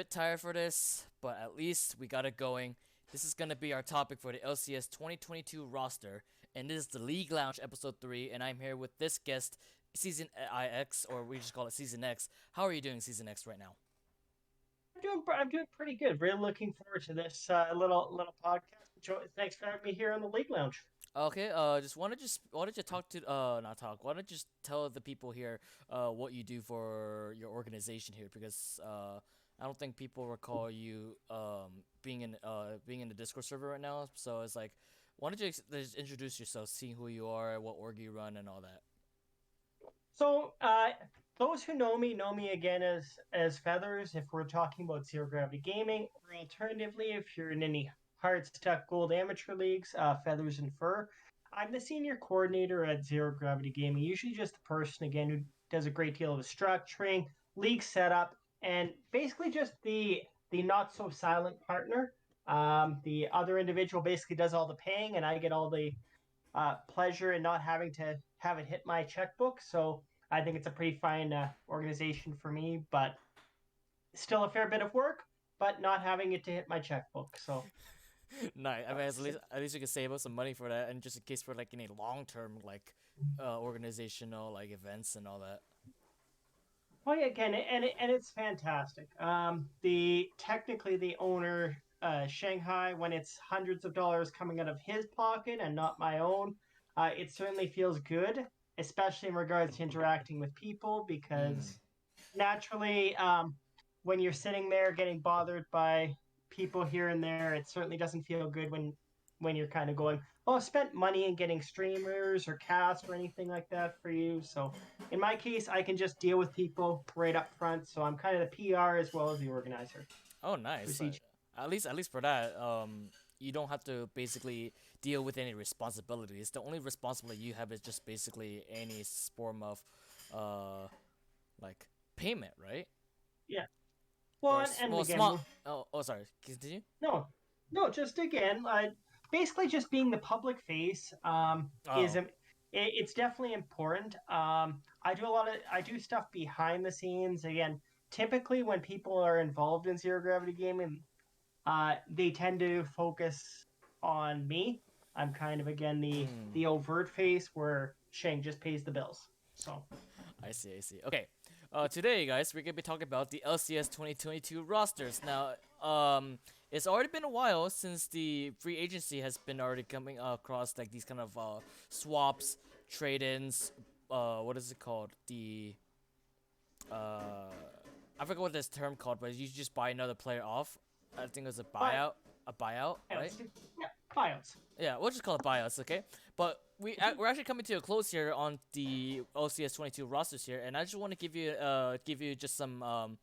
bit tired for this, but at least we got it going. This is gonna be our topic for the LCS 2022 roster, and this is the League Lounge episode 3, and I'm here with this guest, Season IX, or we just call it Season X. How are you doing, Season X, right now? I'm doing pretty good. Really looking forward to this little podcast. Thanks for having me here on the League Lounge. Okay, just why don't you talk to not talk. Why don't you just tell the people here what you do for your organization here, because I don't think people recall you being in the Discord server right now. So it's like, why don't you just introduce yourself, see who you are, what org you run, and all that. So, those who know me again as Feathers. If we're talking about zero gravity gaming, or alternatively, if you're in any hard stuck gold amateur leagues, Feathers and Fur. I'm the senior coordinator at Zero Gravity Gaming. Usually, just the person again who does a great deal of the structuring, league setup, and basically just the not so silent partner. The other individual basically does all the paying, and I get all the pleasure in not having to have it hit my checkbook. So I think it's a pretty fine organization for me, but still a fair bit of work, but not having it to hit my checkbook. So Nice. I mean, that's at least you can save up some money for that, and just in case for like any long term organizational like events and all that. well, yeah, again, and it's fantastic. The technically the owner, Shanghai, when it's hundreds of dollars coming out of his pocket and not my own, it certainly feels good, especially in regards to interacting with people, Mm. because naturally, when you're sitting there getting bothered by people here and there, it certainly doesn't feel good when you're kind of going, "Oh, I spent money in getting streamers or cast or anything like that for you." So in my case, I can just deal with people right up front. So I'm kind of the PR as well as the organizer Oh, for nice. CG. At least for that, you don't have to basically deal with any responsibilities. The only responsibility you have is just basically any form of, uh, like payment, right? Yeah. Or Well, and well, again, small. Oh, sorry. Continue. no, no, just again, basically just being the public face is Oh, it's definitely important. I do stuff behind the scenes. Again, typically when people are involved in zero gravity gaming, they tend to focus on me. I'm kind of again the overt face where Shang just pays the bills. So I see. I see. Okay. Today, guys, we're gonna be talking about the LCS 2022 rosters. Now, it's already been a while since the free agency has been already coming across like these kind of swaps, trade-ins. What is it called? Uh, I forgot what this term called, but you just buy another player off. I think it was buy a buyout, right? buyouts, yeah, buyouts. Yeah, we'll just call it buyouts, okay? But we're actually coming to a close here on the LCS 22 rosters here, and I just want to give you just some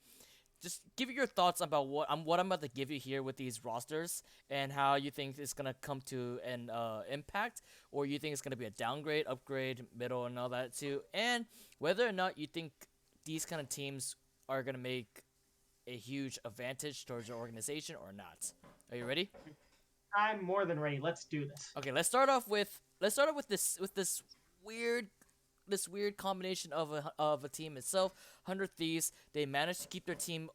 just give you your thoughts about what I'm about to give you here with these rosters, and how you think it's gonna come to an impact, or you think it's gonna be a downgrade, upgrade, middle, and all that too, and whether or not you think these kind of teams are gonna make a huge advantage towards your organization or not. Are you ready? I'm more than ready. Let's do this. Okay, let's start off with this weird weird combination of a team itself. 100 Thieves, they managed to keep their team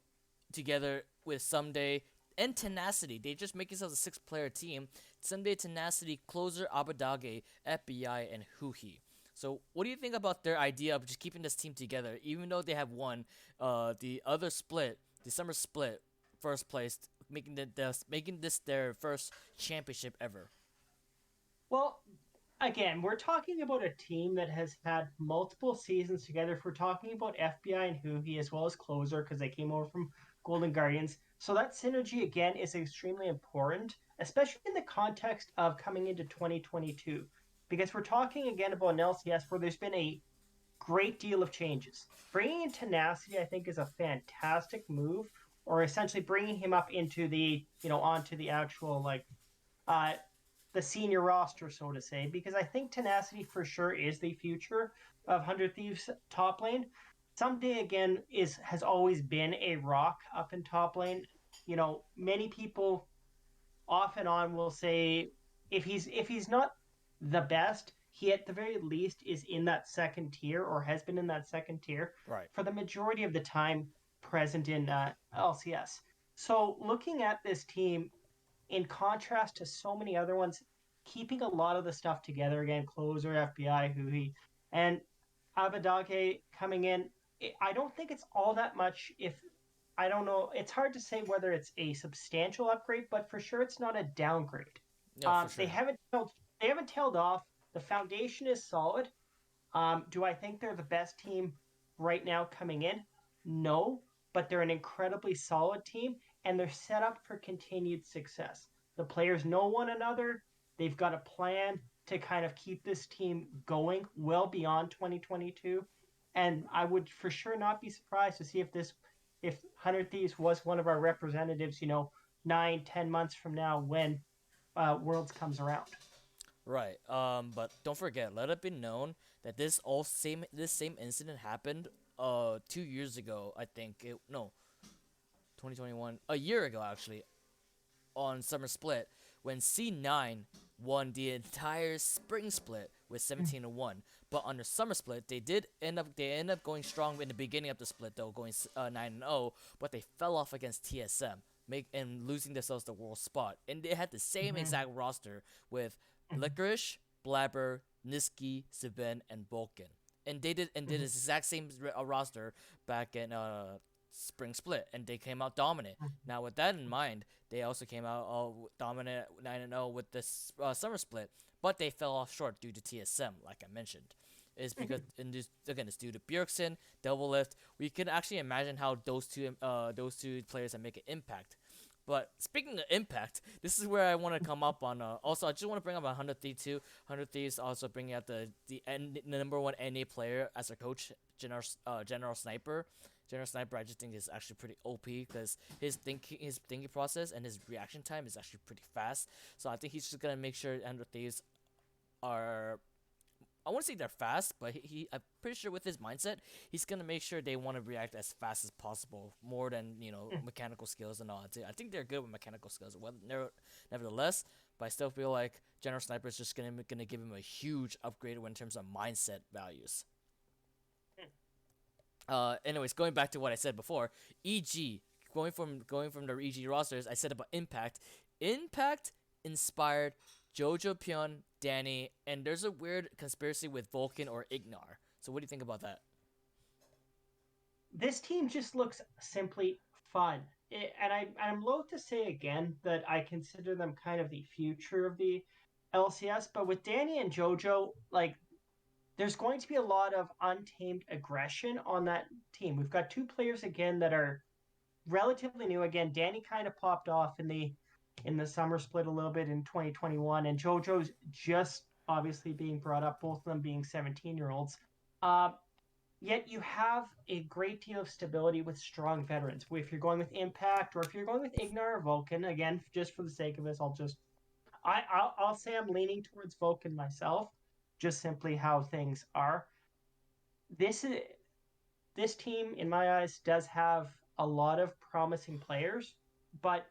together with Someday and Tenacity. They just make themselves a six-player team. Someday, Tenacity, Closer, Abadage, FBI, and Huhi. So, what do you think about their idea of just keeping this team together, even though they have won the other split, the summer split, first place, making this their first championship ever? Well, again, we're talking about a team that has had multiple seasons together. If we're talking about FBI and Hugi as well as Closer, because they came over from Golden Guardians. So that synergy again is extremely important, especially in the context of coming into 2022. Because we're talking again about an LCS where there's been a great deal of changes. Bringing in Tenacity, I think, is a fantastic move, or essentially bringing him up into onto the actual uh, the senior roster, so to say, because I think Tenacity for sure is the future of 100 Thieves top lane. Someday again has always been a rock up in top lane. Many people off and on will say if he's not the best, he at the very least is in that second tier or has been in that second tier Right. for the majority of the time present in LCS. So looking at this team, in contrast to so many other ones, keeping a lot of the stuff together again, closer, FBI, Hui, and Abadage coming in. I don't think it's all that much. If I don't know, it's hard to say whether it's a substantial upgrade, but for sure it's not a downgrade. No, for They sure. haven't tailed off. The foundation is solid. Do I think they're the best team right now coming in? No, but they're an incredibly solid team and they're set up for continued success. The players know one another. They've got a plan to kind of keep this team going well beyond 2022. And I would for sure not be surprised to see if 100 Thieves was one of our representatives, 9, 10 months from now when Worlds comes around. Right. But don't forget, let it be known that this same incident happened 2 years ago. I think it no 2021, a year ago actually, on Summer Split when C9 won the entire spring split with 17-1. But on the Summer Split, they ended up going strong in the beginning of the split though, going 9-0, but they fell off against TSM. Losing themselves the world spot, and they had the same Mm-hmm. exact roster with Licorice, Blabber, Niski, Siben, and Vulcan, and they did Mm-hmm. this exact same roster back in spring split, and they came out dominant. Now with that in mind, they also came out dominant 9-0 with this summer split, but they fell off short due to TSM, like I mentioned. Is because and this, again it's due to Bjergsen, Double Lift. We can actually imagine how those two players that make an impact. But speaking of impact, this is where I want to come up on. Also, I just want to bring up 100 Thieves too. 100 Thieves also bringing out the number one NA player as a coach, General Sniper. General Sniper, I just think is actually pretty OP because his thinking process and his reaction time is actually pretty fast. So I think he's just gonna make sure 100 Thieves are, I want to say they're fast, but I'm pretty sure with his mindset, he's gonna make sure they want to react as fast as possible, more than mechanical skills and all that. I think they're good with mechanical skills, well, nevertheless. But I still feel like General Sniper is just gonna give him a huge upgrade in terms of mindset values. Anyways, going back to what I said before, EG, going from the EG rosters, I said about Impact. Impact inspired Jojo Pion, Danny, and there's a weird conspiracy with Vulcan or Ignar. So what do you think about that? This team just looks simply fun. I'm loath to say again that I consider them kind of the future of the LCS, but with Danny and JoJo, like there's going to be a lot of untamed aggression on that team. We've got two players again that are relatively new. Again, Danny kind of popped off in the summer split a little bit in 2021, and JoJo's just obviously being brought up, both of them being 17-year-olds. Uh, Yet you have a great deal of stability with strong veterans. If you're going with Impact or if you're going with Ignar or Vulcan, again, just for the sake of this, I'll say I'm leaning towards Vulcan myself, just simply how things are. This is this team, in my eyes, does have a lot of promising players, but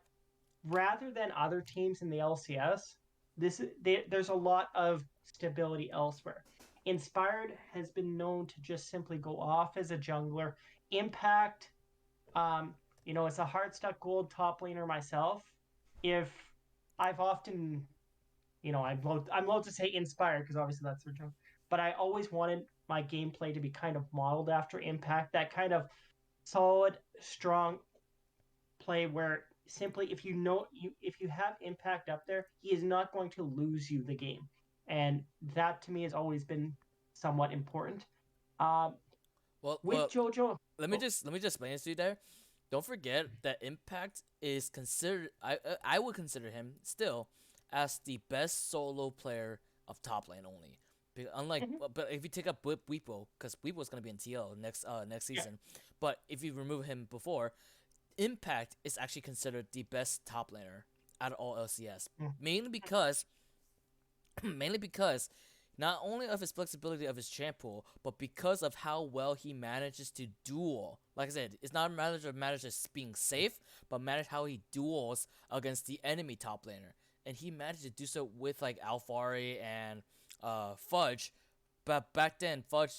rather than other teams in the LCS, there's a lot of stability elsewhere. Inspired has been known to just simply go off as a jungler. Impact, um, it's a hard stuck gold top laner myself. If I've often, I'm loath to say inspired because obviously that's their job, but I always wanted my gameplay to be kind of modeled after Impact. That kind of solid, strong play where simply if you have Impact up there, he is not going to lose you the game, and that to me has always been somewhat important. Um, Well, with well, JoJo, oh, let me just explain this to you there. Don't forget that Impact is considered. I would consider him still as the best solo player of top lane only. Unlike, mhm, but if you take up Weepo, because Weepo's gonna be in TL next yeah, season, but if you remove him before, Impact is actually considered the best top laner out of all LCS, mm, mainly because mainly because not only of his flexibility of his champ pool, but because of how well he manages to duel. Like I said, it's not a matter of just being safe, but manage how he duels against the enemy top laner. And he managed to do so with like Alfari and Fudge. But back then Fudge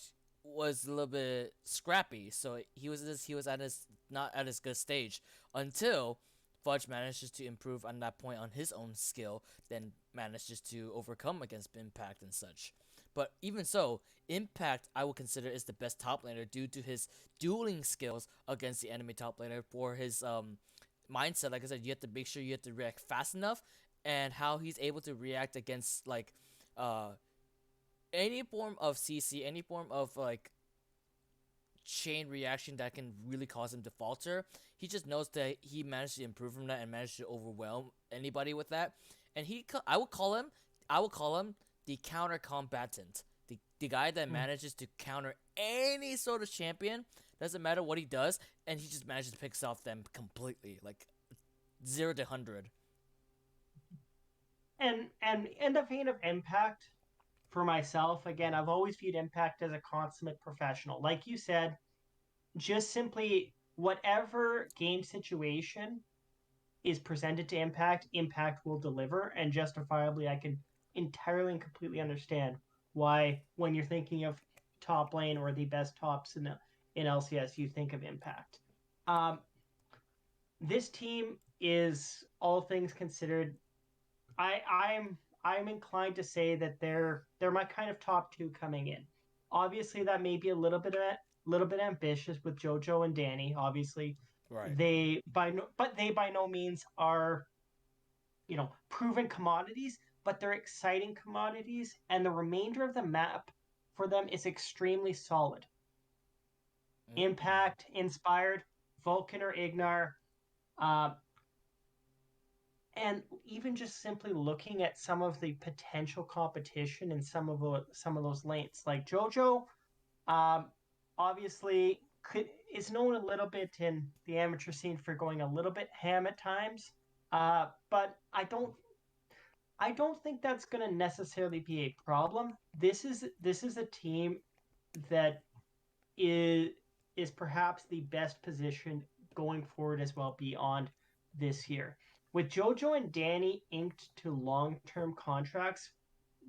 was a little bit scrappy, so he was at his not at his good stage until Fudge manages to improve on that point on his own skill, then manages to overcome against Impact and such. But even so, Impact I would consider is the best top laner due to his dueling skills against the enemy top laner for his mindset. Like I said, you have to make sure you have to react fast enough, and how he's able to react against like uh any form of CC, any form of like chain reaction that can really cause him to falter. He just knows that he managed to improve from that and managed to overwhelm anybody with that. And I would call him the counter combatant. The guy that Mm. manages to counter any sort of champion, doesn't matter what he does, and he just manages to pick off them completely, like 0 to 100. And in the vein of Impact, for myself, again, I've always viewed Impact as a consummate professional. Like you said, just simply whatever game situation is presented to Impact, Impact will deliver. And justifiably, I can entirely and completely understand why, when you're thinking of top lane or the best tops in LCS, you think of Impact. Um, this team is, all things considered, I'm inclined to say that they're my kind of top two coming in. Obviously, that may be a little bit ambitious with JoJo and Danny. Obviously, Right. they by no means are, proven commodities, but they're exciting commodities, and the remainder of the map for them is extremely solid. Mm-mm. Impact, Inspired, Vulcan or Ignar, uh, and even just simply looking at some of the potential competition in some of those lanes, like JoJo, um, obviously is known a little bit in the amateur scene for going a little bit ham at times. But I don't think that's going to necessarily be a problem. This is a team that is is perhaps the best position going forward as well beyond this year. With Jojo and Danny inked to long-term contracts,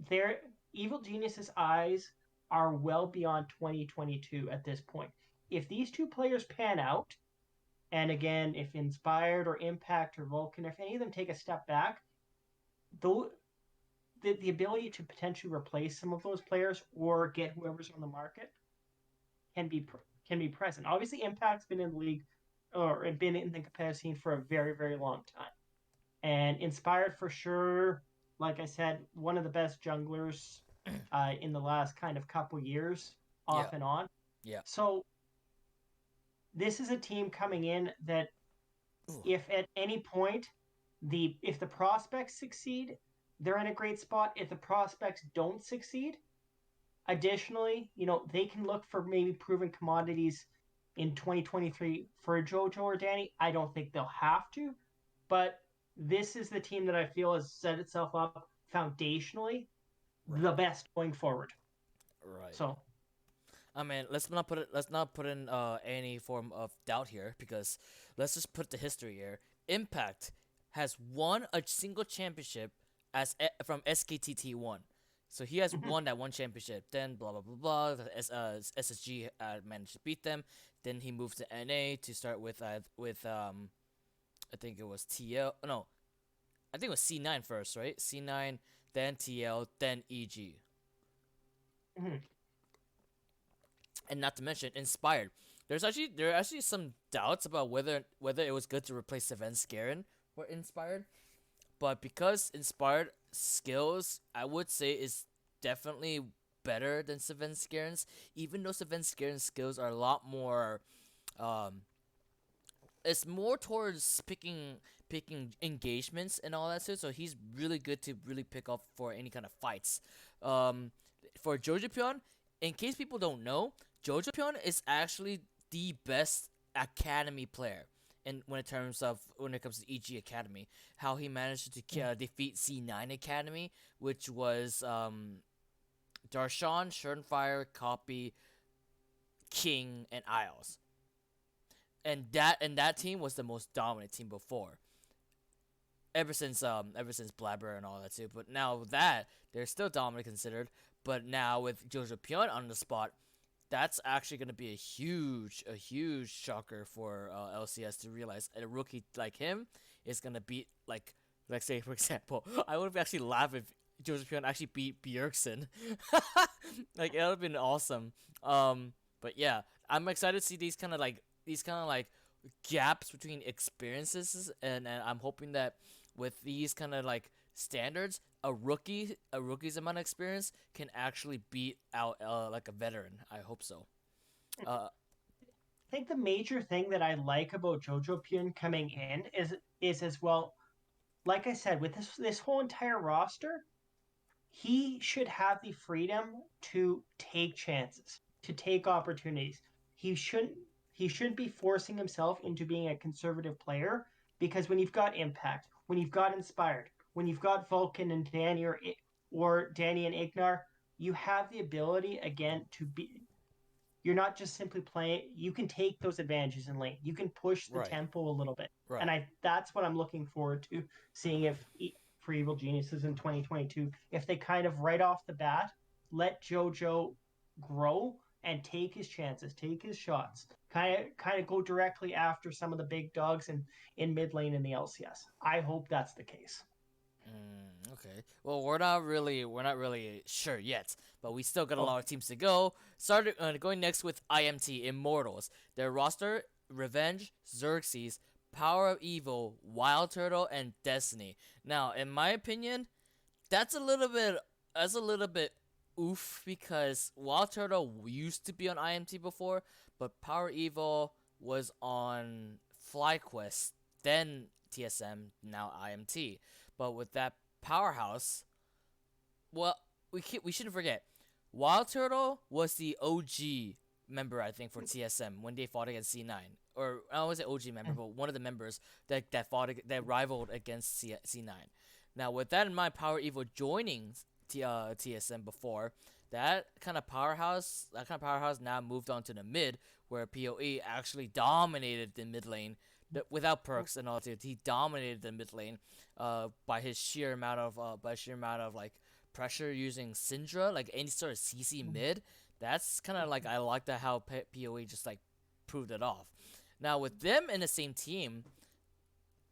their Evil Genius's eyes are well beyond 2022 at this point. If these two players pan out, and again, if Inspired or Impact or Vulcan, if any of them take a step back, though the ability to potentially replace some of those players or get whoever's on the market can be can be present. Obviously, Impact's been in the league or been in the competitive scene for a very very long time, and Inspired for sure. Like I said, one of the best junglers in the last kind of couple years, Yeah. off and on. Yeah. So this is a team coming in that, Ooh. if at any point if the prospects succeed, they're in a great spot. If the prospects don't succeed, additionally, they can look for maybe proven commodities in 2023 for JoJo or Danny. I don't think they'll have to, but this is the team that I feel has set itself up foundationally Right. the best going forward. Right. So, I mean, let's not put in any form of doubt here, because let's just put the history here. Impact has won a single championship from SKTT one. So he has mhm, won that one championship. Then blah blah blah blah. SSG managed to beat them. Then he moved to NA to start with I think it was TL. No, I think it was C9 first, right? C9, then TL, then EG. mhm, And not to mention Inspired. There are actually some doubts about whether it was good to replace Seven Garen for Inspired, but because Inspired skills, I would say, is definitely better than Seven Garen's. Even though Seven Garen's skills are a lot more, um, it's more towards picking engagements and all that stuff. So he's really good to really pick up for any kind of fights. Um, for Jojo, in case people don't know, Jojo is actually the best academy player. And when it comes to EG Academy, how he managed to defeat C9 Academy, which was Darshan, Surnfire, Copy, King, and Isles. And that team was the most dominant team before, ever since Blabber and all that too. But now that they're still dominant considered, but now with Jojo Pion on the spot, that's actually going to be a huge shocker for LCS to realize a rookie like him is gonna beat like say for example, I would have actually laughed if Joseph Pion actually beat Bjergsen. Like it would have been awesome. But yeah, I'm excited to see these kind of like gaps between experiences, and I'm hoping that with these kind of like standards, a rookie's amount of experience can actually beat out like a veteran. I hope so. Uh, I think the major thing that I like about Jojo Pyun coming in is as well, like I said, with this whole entire roster, he should have the freedom to take chances, to take opportunities. He shouldn't he shouldn't be forcing himself into being a conservative player because when you've got Impact, when you've got Inspired, when you've got Vulcan and Danny or Danny and Ignar, you have the ability again to be you're not just simply playing. You can take those advantages in lane. You can push the right, tempo a little bit, and right. I that's what I'm looking forward to seeing if for Evil Geniuses in 2022 if they kind of right off the bat let JoJo grow and take his chances, take his shots, kind of go directly after some of the big dogs in mid lane in the LCS. I hope that's the case. Okay. Well, we're not really sure yet, but we still got a lot Oh, of teams to go. Going next with Imt Immortals. Their roster: Revenge, Xerxes, Power of Evil, Wild Turtle, and Destiny. Now, in my opinion, that's a little bit that's a little bit oof because Wild Turtle used to be on IMT before, but Power Evil was on FlyQuest, then TSM, now IMT. But with that powerhouse, well, we shouldn't forget, Wild Turtle was the OG member I think for TSM when they fought against C9, or I don't want to say OG member, but one of the members that rivaled against C9. Now with that in mind, Power Evil joining TSM before that kind of powerhouse now moved on to the mid where PoE actually dominated the mid lane without perks and all that. He dominated the mid lane by sheer amount of like pressure using Syndra, like any sort of CC mid. That's kind of like I like that how PoE just like proved it off. Now with them in the same team,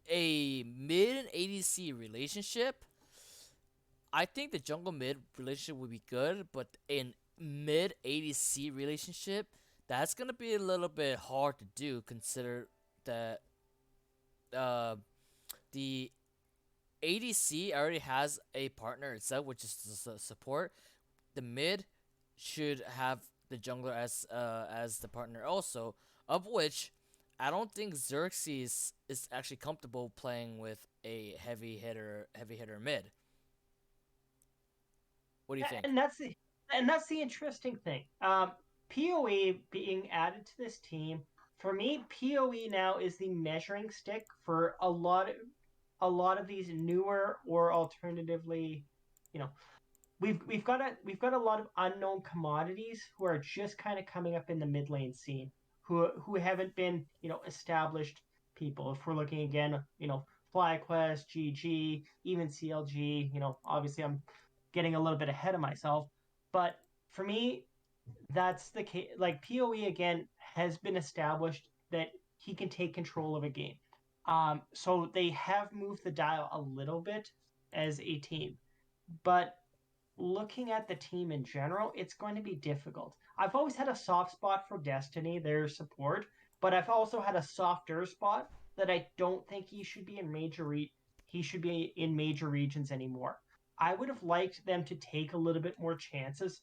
a mid and ADC relationship, I think the jungle mid relationship would be good, but in mid ADC relationship, that's gonna be a little bit hard to do. Consider that uh, the ADC already has a partner itself, which is support. The mid should have the jungler as the partner also, of which I don't think Xerxes is actually comfortable playing with a heavy hitter mid. What do you think? and that's the interesting thing. PoE being added to this team for me, PoE now is the measuring stick for a lot of these newer or alternatively, you know, we've got a lot of unknown commodities who are just kind of coming up in the mid lane scene, who haven't been established people. If we're looking again, FlyQuest, GG, even CLG, obviously I'm getting a little bit ahead of myself, but for me, that's the case. Like PoE again has been established that he can take control of a game. So they have moved the dial a little bit as a team, but looking at the team in general, it's going to be difficult. I've always had a soft spot for Destiny, their support, but I've also had a softer spot that I don't think he should be in major regions anymore. I would have liked them to take a little bit more chances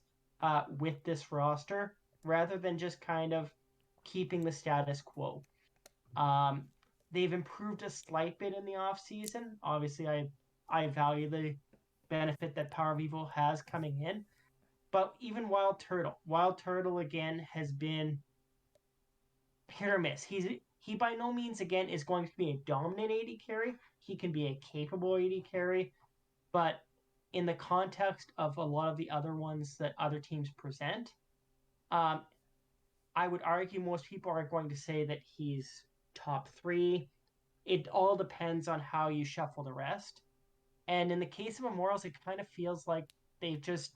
with this roster rather than just kind of keeping the status quo. Um, they've improved a slight bit in the off season. Obviously, I value the benefit that Power of Evil has coming in, but even Wild Turtle again has been hit or miss. He by no means again is going to be a dominant AD carry. He can be a capable AD carry, but in the context of a lot of the other ones that other teams present, um, I would argue most people are going to say that he's top three. It all depends on how you shuffle the rest. And in the case of Immortals, it kind of feels like they've just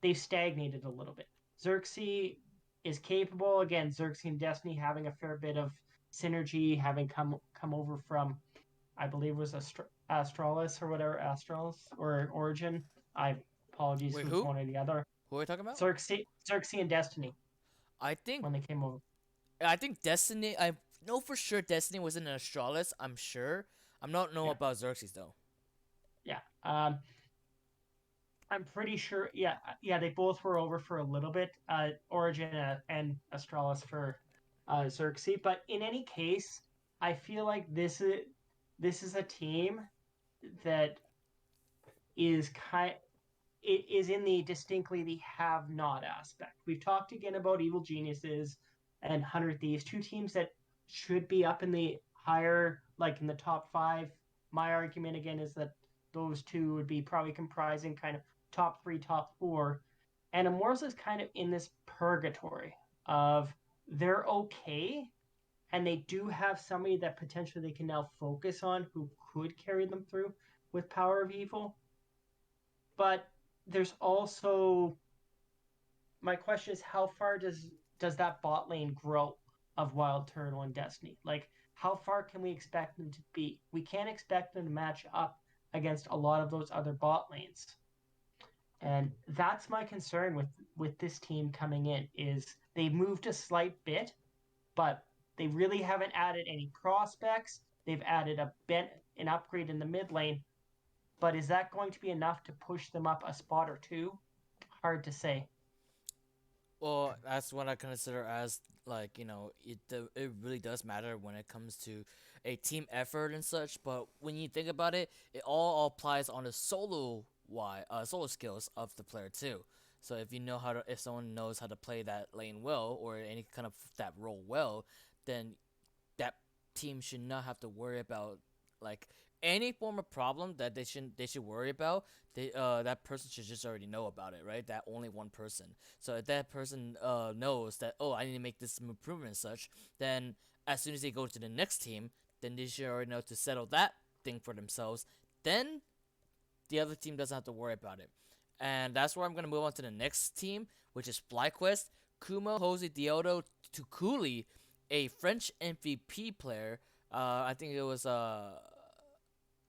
they've stagnated a little bit. Xerxes is capable. Again, Xerxes and Destiny having a fair bit of synergy, having come over from I believe was Astralis or whatever, Astralis or Origin. I apologies, Wait, it was who? one or the other. Who are we talking about? Xerxes and Destiny I think when they came over. I think Destiny. I know for sure Destiny was in an Astralis. I'm sure. I'm not know Yeah, about Xerxes though. yeah. I'm pretty sure. Yeah, yeah. They both were over for a little bit. Origin and Astralis for Xerxes. But in any case, I feel like this is a team that is kind it is in the distinctly the have not aspect. We've talked again about Evil Geniuses and 100 Thieves, two teams that should be up in the higher, like in the top five. My argument again is that those two would be probably comprising kind of top three, top four. And Immortals is kind of in this purgatory of they're okay, and they do have somebody that potentially they can now focus on who could carry them through with Power of Evil. But there's also my question is how far does that bot lane grow of Wild Turtle and Destiny? Like how far can we expect them to be? We can't expect them to match up against a lot of those other bot lanes. And that's my concern with this team coming in is they moved a slight bit, but they really haven't added any prospects. They've added an upgrade in the mid lane, but is that going to be enough to push them up a spot or two? Hard to say. Well, that's what I consider as like it really does matter when it comes to a team effort and such. But when you think about it, it all applies on the solo skills of the player too. So if someone knows how to play that lane well or any kind of that role well, then that team should not have to worry about like any form of problem that they should worry about. That person should just already know about it, right? That only one person. So if that person knows that, oh, I need to make this improvement and such, then as soon as they go to the next team, then they should already know to settle that thing for themselves. Then the other team doesn't have to worry about it. And that's where I'm gonna move on to the next team, which is FlyQuest. Kumo, Jose Diodo, Tukuli, a French MVP player. I think it was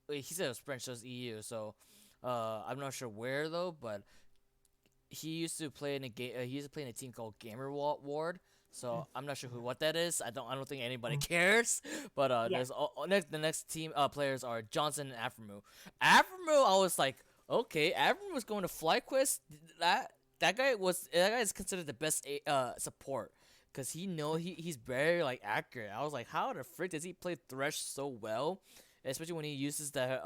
wait, he said it was French, so it's EU. So I'm not sure where though, but he used to play in a game. He used to play in a team called Gamer Ward. So I'm not sure what that is. I don't think anybody cares. But Yeah, there's the next team players are Johnson and Aframu. Aframu, I was like, okay, Aframu was going to FlyQuest. That guy is considered the best support because he's very like accurate. I was like, how the frick does he play Thresh so well, especially when he uses the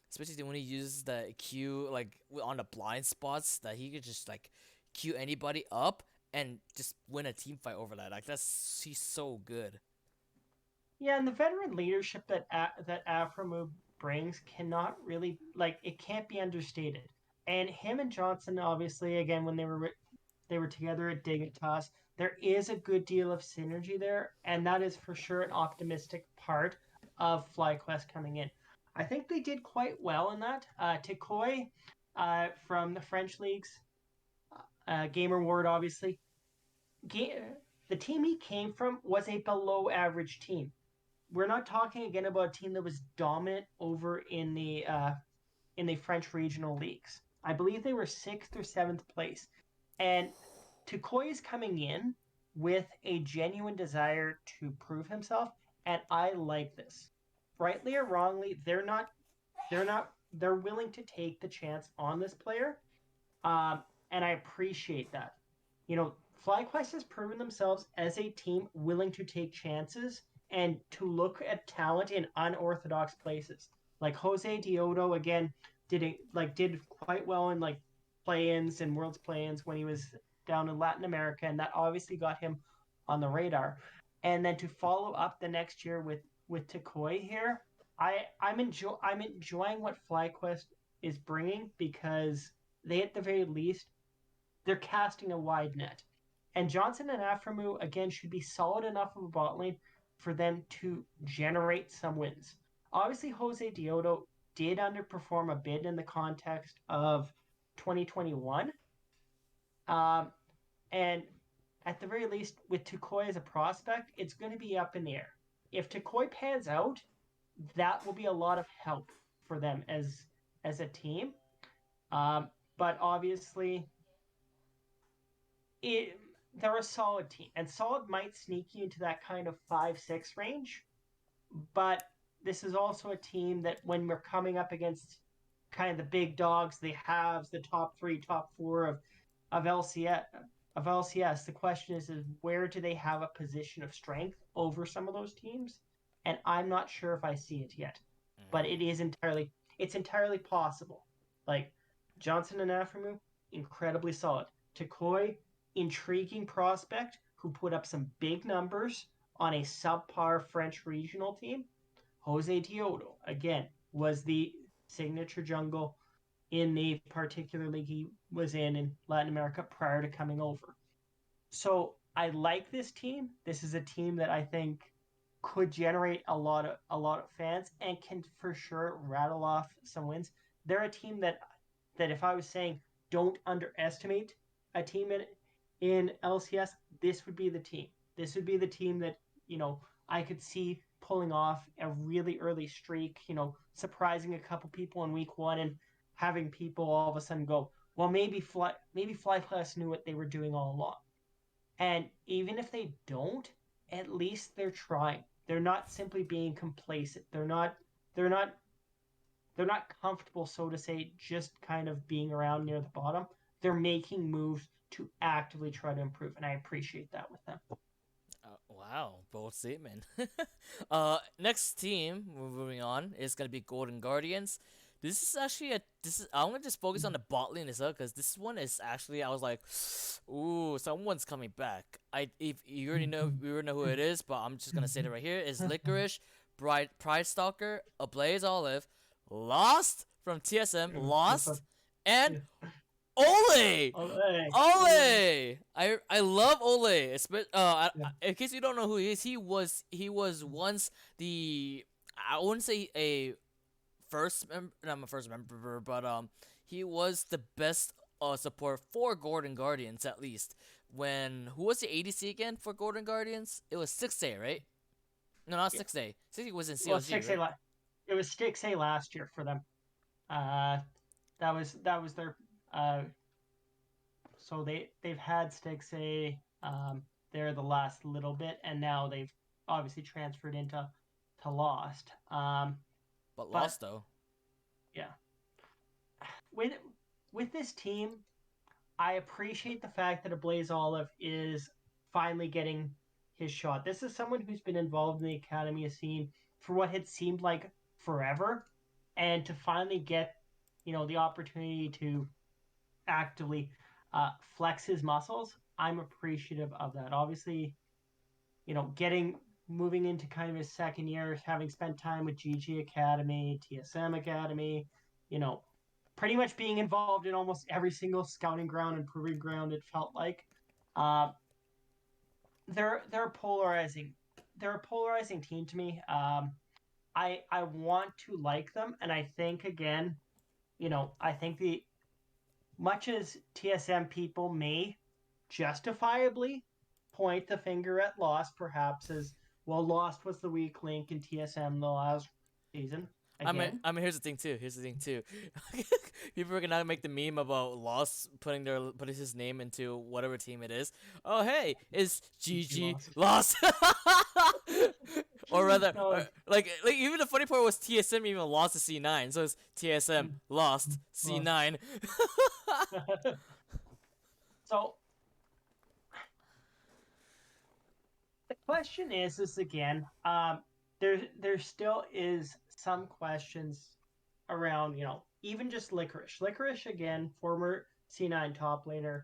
especially when he uses the Q like on the blind spots that he could just like Q anybody up and just win a team fight over that. Like he's so good. yeah, and the veteran leadership that Aframu brings cannot really like it can't be understated. And him and Johnson, obviously, again when they were together at Dignitas, there is a good deal of synergy there, and that is for sure an optimistic part of FlyQuest coming in. I think they did quite well in that. Tikoi from the French leagues, Gamer Ward, obviously. Ga- the team he came from was a below average team. We're not talking again about a team that was dominant over in the French regional leagues. I believe they were sixth or seventh place, and Tukoi is coming in with a genuine desire to prove himself, and I like this. Rightly or wrongly, they're willing to take the chance on this player, and I appreciate that. You know, FlyQuest has proven themselves as a team willing to take chances and to look at talent in unorthodox places. Like Jose Diodo again did quite well in like play-ins and worlds play-ins when he was down in Latin America, and that obviously got him on the radar. And then to follow up the next year with Takoi here, I'm enjoying what FlyQuest is bringing because they at the very least they're casting a wide net. And Johnson and Aframu, again, should be solid enough of a bot lane for them to generate some wins. Obviously, Jose Diodo did underperform a bit in the context of 2021. Um, and at the very least, with Tukoi as a prospect, it's going to be up in the air. If Tukoi pans out, that will be a lot of help for them as a team. Um, but obviously, it they're a solid team, and solid might sneak you into that kind of 5-6 range. But this is also a team that when we're coming up against kind of the big dogs, the halves, the top three, top four of LCS of LCS, the question is where do they have a position of strength over some of those teams? And I'm not sure if I see it yet, but Mm. it's entirely possible. Like Johnson and Aframu, incredibly solid. Takoi, intriguing prospect who put up some big numbers on a subpar French regional team. Jose Teodo, again, was the signature jungle in the particular league he was in Latin America prior to coming over. So I like this team. This is a team that I think could generate a lot of fans and can for sure rattle off some wins. They're a team that if I was saying don't underestimate a team in LCS, this would be the team. This would be the team that I could see pulling off a really early streak. Surprising a couple people in week one and having people all of a sudden go, well, maybe FlyPlus knew what they were doing all along. And even if they don't, at least they're trying. They're not simply being complacent. They're not they're not comfortable, so to say, just kind of being around near the bottom. They're making moves to actively try to improve, and I appreciate that with them. Wow, bold statement. Next team, moving on, is gonna be Golden Guardians. This is actually a this is I'm gonna just focus on the bot lane as well because this one is actually I was like, ooh, someone's coming back. If you already know we already know who it is, but I'm just gonna say it right here is Licorice, Pride Stalker, Ablaze Olive, Lost from TSM, Lost, and Ole! Oh, hey. Ole! I love Ole. In case you don't know who he is, he was once the I wouldn't say a first member, not my first member, but he was the best support for Golden Guardians at least. When who was the ADC again for Golden Guardians? It was 6A, right? No, not Yeah. 6A. 6A was in Well, COG, six A. right? It was 6A last year for them. Uh, that was their. So they've had 6A there the last little bit, and now they've obviously transferred into to Lost. But But lost though. yeah, with with this team, I appreciate the fact that Ablaze Olive is finally getting his shot. This is someone who's been involved in the academy scene for what had seemed like forever, and to finally get the opportunity to actively flex his muscles, I'm appreciative of that. Obviously, getting moving into kind of his second year, having spent time with GG Academy, TSM Academy, you know, pretty much being involved in almost every single scouting ground and proving ground. It felt like uh, they're polarizing. They're a polarizing team to me. I want to like them, and I think again, I think the much as TSM people may justifiably point the finger at Lost, perhaps as well, Lost was the weak link in TSM the last season. Again, Here's the thing too. Here's the thing too. People are gonna make the meme about Lost putting his name into whatever team it is. Oh hey, it's GG GG Lost. Lost. Or rather, No, like even the funny part was TSM even lost to C9, so it's TSM lost Lost. C9. So the question is again, there still is some questions around, even just Licorice. Licorice again, former C9 top laner.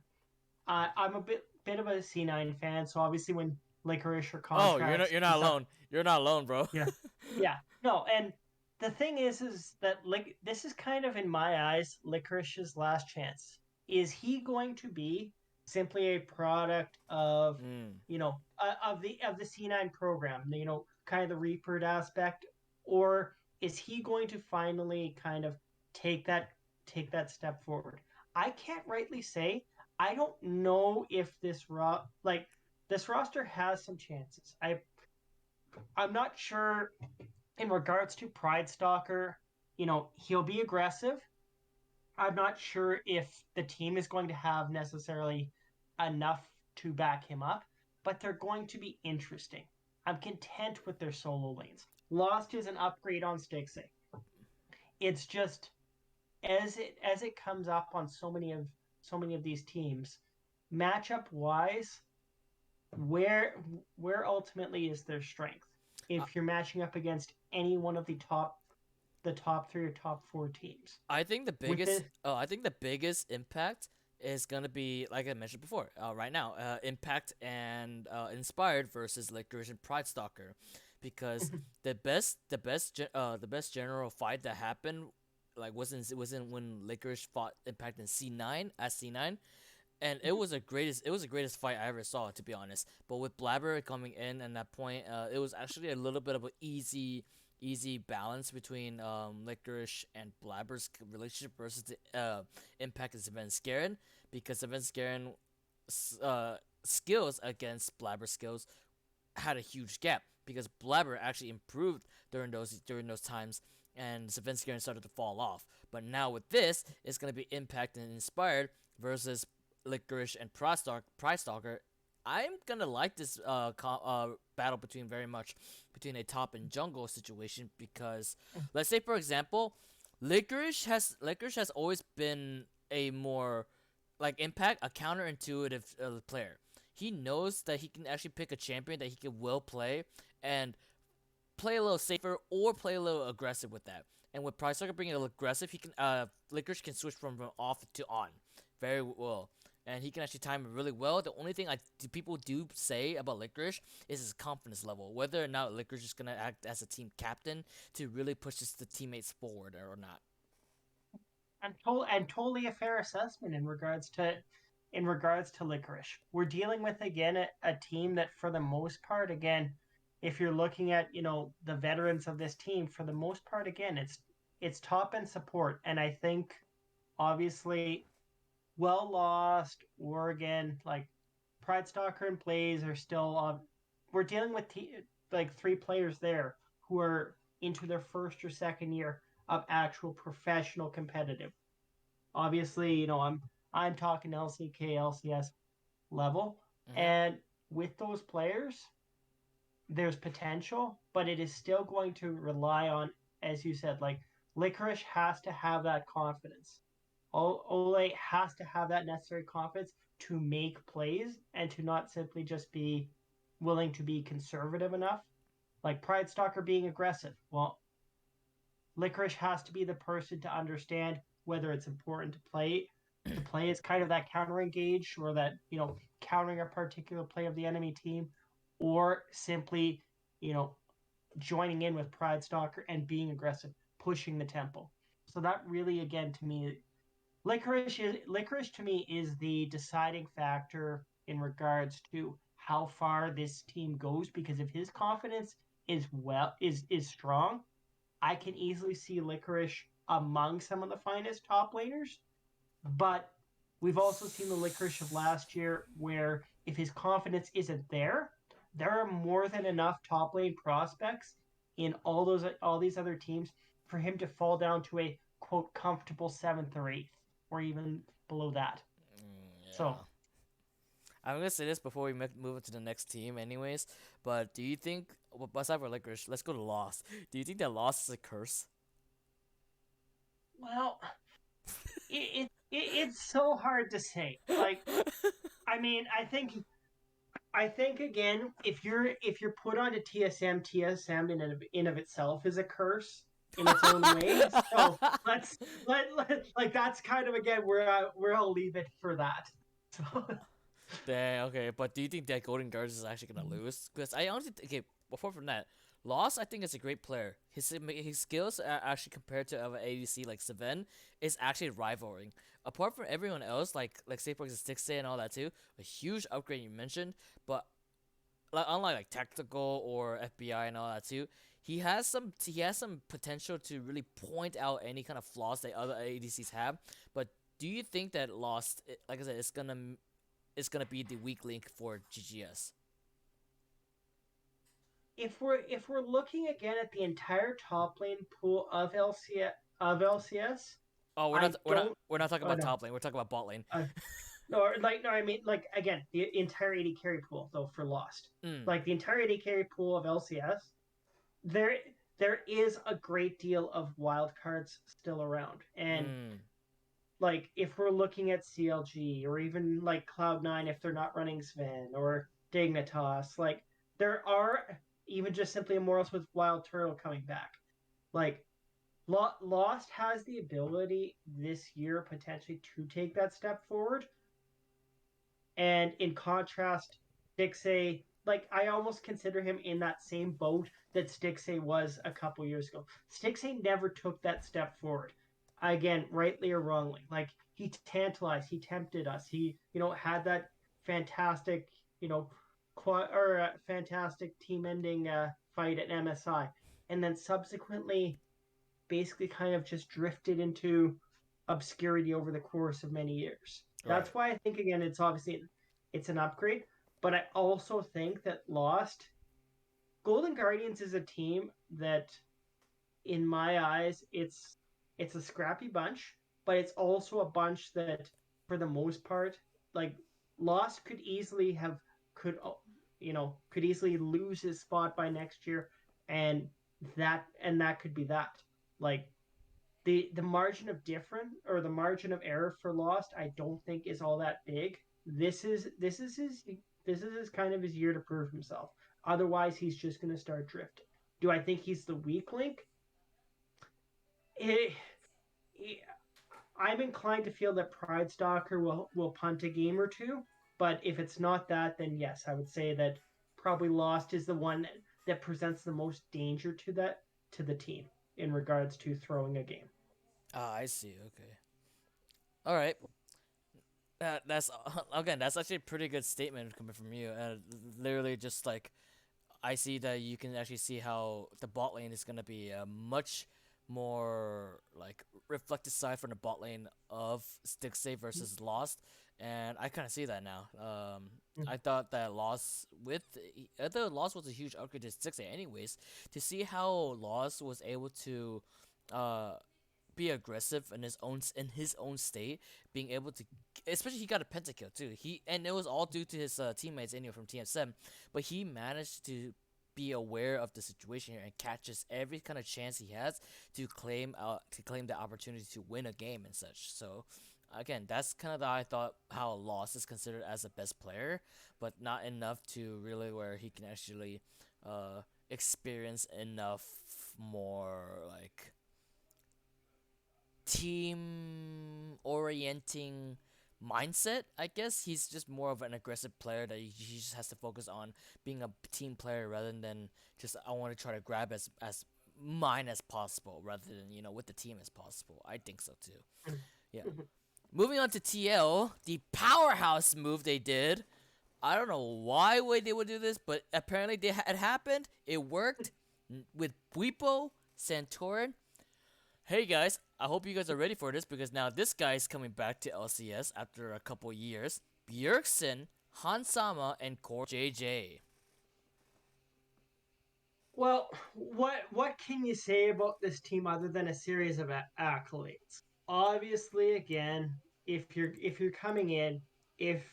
I'm a bit of a C9 fan, so obviously when Licorice or Oh, contracts you're and not stuff, alone. You're not alone, bro. yeah, yeah, no, and the thing is that this is kind of in my eyes Licorice's last chance. Is he going to be simply a product of Mm. of the C9 program, kind of the Reaper aspect, or is he going to finally kind of take that step forward? I can't rightly say. I don't know if this roster has some chances. I'm not sure in regards to Pride Stalker, he'll be aggressive. I'm not sure if the team is going to have necessarily enough to back him up, but they're going to be interesting. I'm content with their solo lanes. Lost is an upgrade on Stixxay. It's just as it comes up on so many of these teams, matchup wise, where where ultimately is their strength? Uh, If you're matching up against any one of the top three or top four teams. With this, I think the biggest impact is gonna be like I mentioned before. Right now, Impact and Inspired versus Licorice and Pride Stalker, because the best general fight that happened, like wasn't when Licorice fought Impact in C9 at C9, and it was the greatest fight I ever saw, to be honest. But with Blabber coming in at that point, it was actually a little bit of an easy balance between Licorice and Blabber's relationship versus the Impact and Sven because Sven skills against Blabber's skills had a huge gap because Blabber actually improved during those times, and Sven started to fall off. But now with this, it's gonna be Impact and Inspired versus Licorice and Prize Stalker. I'm gonna like this battle between a top and jungle situation because let's say for example, Licorice has always been a more like Impact a counterintuitive player. He knows that he can actually pick a champion that he can will play and play a little safer or play a little aggressive with that. And with Price Sucker being a little aggressive, he can Licorice can switch from off to on very well. And he can actually time it really well. The only thing people do say about Licorice is his confidence level, whether or not Licorice is gonna act as a team captain to really push the teammates forward or not. and totally a fair assessment in regards to Licorice. We're dealing with again a team that for the most part, again, if you're looking at the veterans of this team, for the most part, again, it's top end support, and I think obviously well lost Oregon like Pride Stalker and Blaze are still we're dealing with like three players there who are into their first or second year of actual professional competitive. Obviously, I'm talking LCK, LCS level, Mm-hmm. and with those players, there's potential, but it is still going to rely on, as you said, like Licorice has to have that confidence. Ole has to have that necessary confidence to make plays and to not simply just be willing to be conservative enough. Like Pride Stalker being aggressive. Well, Licorice has to be the person to understand whether it's important to play as kind of that counter engage or that countering a particular play of the enemy team, or simply you know joining in with Pride Stalker and being aggressive, pushing the tempo. So that really, again, to me, licorice to me is the deciding factor in regards to how far this team goes, because if his confidence is strong, I can easily see Licorice among some of the finest top laners. But we've also seen the Licorice of last year where if his confidence isn't there are more than enough top lane prospects in all these other teams for him to fall down to a quote comfortable seventh or eighth, or even below that. So, Yeah. I'm gonna say this before we move into the next team, anyways. But do you think, well, aside from Licorice, let's go to Lost. Do you think that Lost is a curse? well, it's so hard to say. Like, I mean, I think again, if you're put onto TSM in of itself is a curse in its own way. So like that's kind of again where I'll leave it for that. So Dang, okay, but do you think that Golden Guards is actually gonna lose? Because I honestly okay. Before from that, Lost I think is a great player. His skills are actually compared to other ADC like Seven is actually rivaling. Apart from everyone else, like say for example Stixxay and all that too, a huge upgrade you mentioned. But like unlike like tactical or FBI and all that too, he has some potential to really point out any kind of flaws that other ADCs have. But do you think that Lost, like I said, it's gonna be the weak link for GGS? if we're looking again at the entire top lane pool of LCS, Oh, we're not I we're not don't. we're not talking Oh about no. top lane. We're talking about bot lane. Uh, no, like no, I mean like again the entire AD carry pool though for Lost, Mm, like the entire AD carry pool of LCS, there there is a great deal of wild cards still around, and mm. like if we're looking at CLG or even like Cloud9 if they're not running Sven or Dignitas, like there are even just simply Immortals with Wild Turtle coming back. Like Lost has the ability this year potentially to take that step forward. And in contrast, Stixxay, like I almost consider him in that same boat that Stixxay was a couple years ago. Stixxay never took that step forward. Again, rightly or wrongly. Like he tantalized, he tempted us. He, had that fantastic, fantastic team-ending fight at MSI, and then subsequently basically kind of just drifted into obscurity over the course of many years. Right. That's why I think again it's an upgrade, but I also think that Lost Golden Guardians is a team that in my eyes it's a scrappy bunch, but it's also a bunch that for the most part like Lost could could easily lose his spot by next year, and that could be that. Like the margin of difference or the margin of error for Lost, I don't think is all that big. This is his kind of his year to prove himself. Otherwise, he's just going to start drifting. Do I think he's the weak link? Eh, eh, I'm inclined to feel that Pride Stalker will punt a game or two, but if it's not that, then yes, I would say that probably Lost is the one that presents the most danger to the team in regards to throwing a game. Ah, I see. Okay. All right. That's again. That's actually a pretty good statement coming from you. Literally, just like I see that you can actually see how the bot lane is gonna be a much more like reflected side from the bot lane of Stixxay versus Lost, and I kind of see that now. I thought that I thought Lost was a huge upgrade to Stixxay, anyways. To see how Lost was able to, uh, be aggressive in his own state, being able to, especially he got a pentakill too. And it was all due to his teammates anyway from TSM, but he managed to be aware of the situation here and catches every kind of chance he has to claim the opportunity to win a game and such. So again, that's kind of I thought how Lost is considered as a best player, but not enough to really where he can actually experience enough more like team orienting mindset. I guess he's just more of an aggressive player that he just has to focus on being a team player rather than just I want to try to grab as mine as possible rather than with the team as possible. I think so too. Yeah. Moving on to TL, the powerhouse move they did. I don't know why they would do this, but apparently it happened. It worked with Buipo, Santorin. Hey guys, I hope you guys are ready for this because now this guy is coming back to LCS after a couple years. Bjergsen, Hansama, and Core JJ. Well, what can you say about this team other than a series of accolades? Obviously, again, if you're coming in, if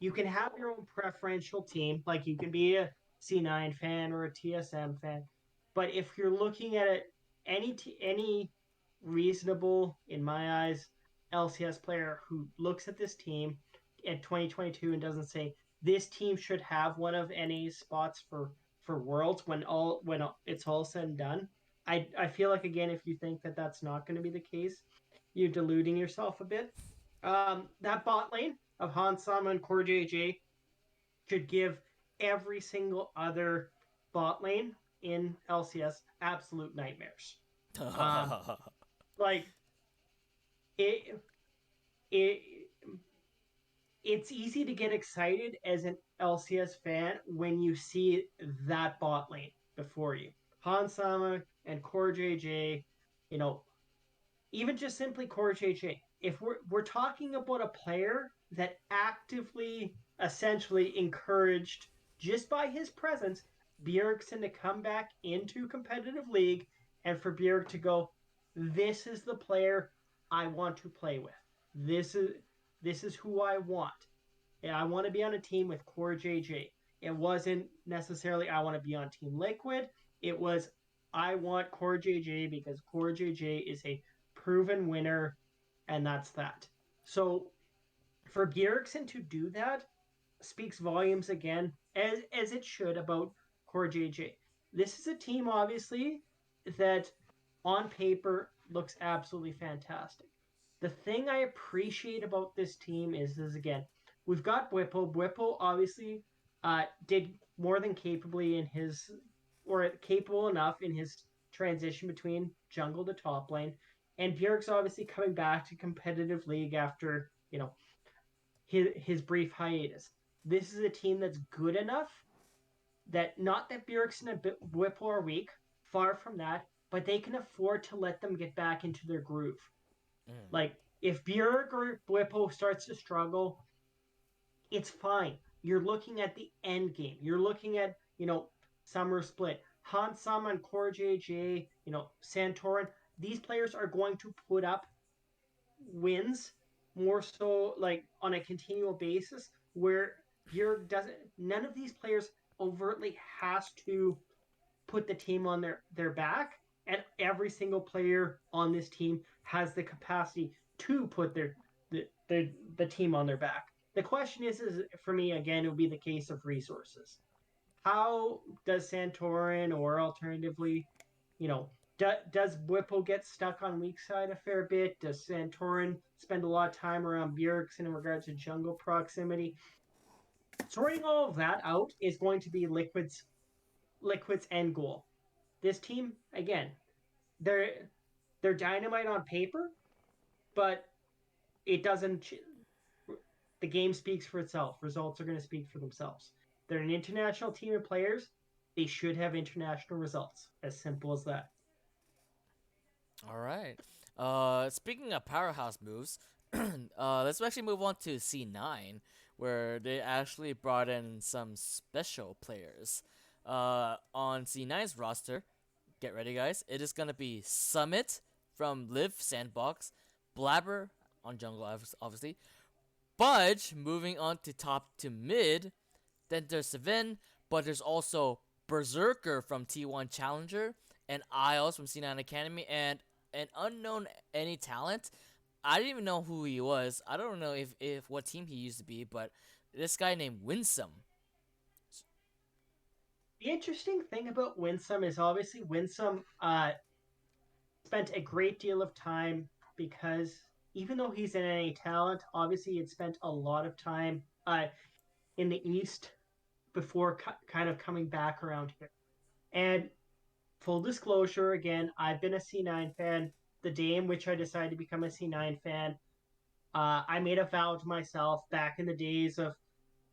you can have your own preferential team, like you can be a C9 fan or a TSM fan, but if you're looking at it, any reasonable, in my eyes, LCS player who looks at this team in 2022 and doesn't say this team should have one of any spots for Worlds when it's all said and done. I feel like again, if you think that that's not going to be the case, you're deluding yourself a bit. That bot lane of Han Sama and Core JJ should give every single other bot lane in LCS absolute nightmares. Um, like it, it, it's easy to get excited as an LCS fan when you see that bot lane before you. Han Sama and Core JJ, you know, even just simply Core JJ. If we're talking about a player that actively essentially encouraged just by his presence Bjergsen to come back into competitive league and for Bjerg to go, this is the player I want to play with. This is this is who I want. And I want to be on a team with Core JJ. It wasn't necessarily I want to be on Team Liquid. It was I want Core JJ because Core JJ is a proven winner, and that's that. So for Bjergsen to do that speaks volumes again, as it should, about Core JJ. This is a team, obviously, that on paper looks absolutely fantastic. The thing I appreciate about this team is again, we've got Whipple. Whipple obviously did more than capably in his, or capable enough in his transition between jungle to top lane. And Bjerg's obviously coming back to competitive league after, his brief hiatus. This is a team that's good enough that not that Bjergsen and Whipple are weak, far from that, but they can afford to let them get back into their groove. Mm. Like if Bjerg or Whipple starts to struggle, it's fine. You're looking at the end game. You're looking at, Summer Split. Hansam and Core JJ, Santorin. These players are going to put up wins more so like on a continual basis where Bjerg doesn't none of these players overtly has to put the team on their back, and every single player on this team has the capacity to put the team on their back. The question is for me again, it would be the case of resources. How does Santorin, or alternatively, you know, does Whipple get stuck on weak side a fair bit? Does Santorin spend a lot of time around Bjergsen in regards to jungle proximity? Sorting all of that out is going to be Liquid's end goal. This team, again, they're dynamite on paper, but it doesn't. The game speaks for itself. Results are going to speak for themselves. They're an international team of players. They should have international results. As simple as that. All right. Speaking of powerhouse moves, let's actually move on to C9, where they actually brought in some special players. On C9's roster, get ready, guys. It is gonna be Summit from Live Sandbox, Blabber on jungle, obviously, Budge moving on to top to mid. Then there's Savin, but there's also Berserker from T1 Challenger, and Isles from C9 Academy, and an unknown any talent. I didn't even know who he was. I don't know if what team he used to be, but this guy named Winsome. The interesting thing about Winsome is obviously Winsome spent a great deal of time because even though he's an NA talent, obviously he had spent a lot of time in the East before kind of coming back around here. And full disclosure, again, I've been a C9 fan. The day in which I decided to become a C9 fan, I made a vow to myself back in the days of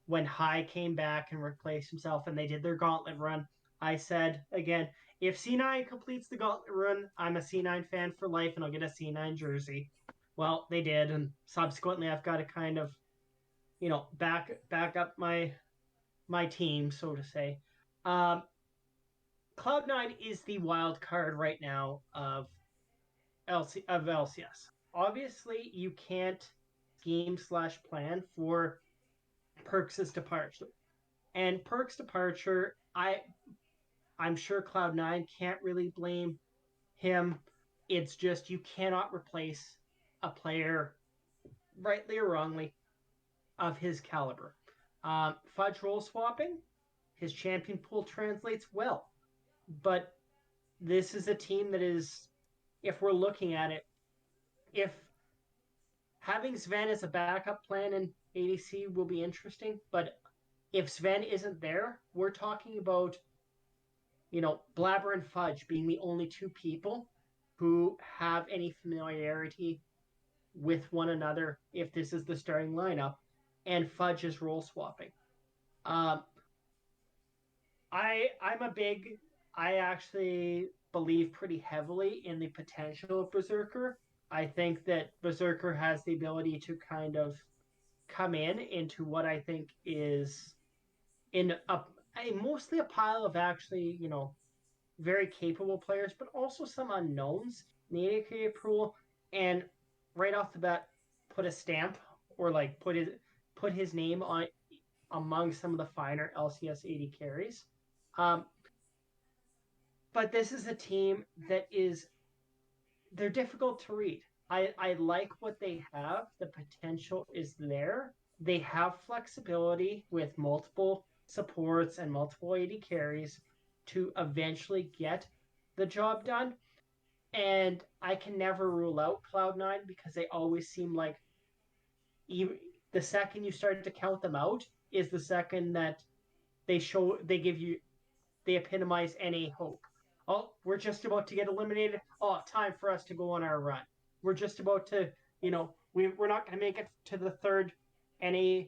when High came back and replaced himself and they did their gauntlet run. I said, again, if C9 completes the gauntlet run, I'm a C9 fan for life and I'll get a C9 jersey. Well, they did, and subsequently I've got to kind of, back up my team, so to say. Um, Cloud9 is the wild card right now of LCS. Obviously, you can't scheme/plan for Perks' departure. And Perks' departure, I'm sure Cloud9 can't really blame him. It's just you cannot replace a player, rightly or wrongly, of his caliber. Fudge role swapping, his champion pool translates well, but this is a team that is, if we're looking at it, if having Sven as a backup plan in ADC will be interesting, but if Sven isn't there, we're talking about, Blabber and Fudge being the only two people who have any familiarity with one another if this is the starting lineup, and Fudge is role swapping. Um, I'm a big. I actually believe pretty heavily in the potential of Berserker. I think that Berserker has the ability to kind of come into what I think is in a mostly a pile of actually, very capable players, but also some unknowns in the 80K pool. And right off the bat, put a stamp or like put his name on among some of the finer LCS 80 carries. Um, but this is a team that is they're difficult to read. I like what they have. The potential is there. They have flexibility with multiple supports and multiple 80 carries to eventually get the job done. And I can never rule out Cloud9 because they always seem like even the second you start to count them out is the second that they epitomize any hope. Oh, we're just about to get eliminated. Oh, time for us to go on our run. We're just about to, we're not going to make it to the third NA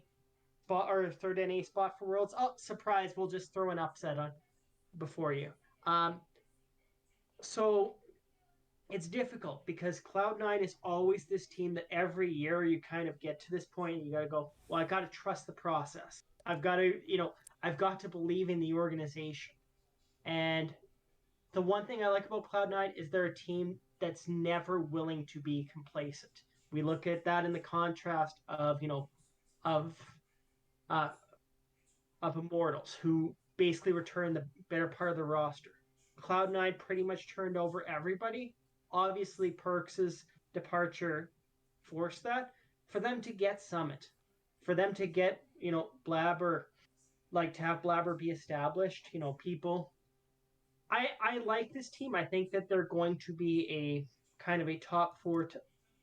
spot or third NA spot for Worlds. Oh, surprise! We'll just throw an upset on before you. Um, so it's difficult because Cloud9 is always this team that every year you kind of get to this point and you got to go, well, I got to trust the process. I've got to believe in the organization. And the one thing I like about Cloud9 is they're a team that's never willing to be complacent. We look at that in the contrast of uh, of Immortals, who basically returned the better part of the roster. Cloud9 pretty much turned over everybody. Obviously, Perks' departure forced that. For them to get Summit, for them to get, Blabber, like to have Blabber be established, people. I like this team. I think that they're going to be a kind of a top four,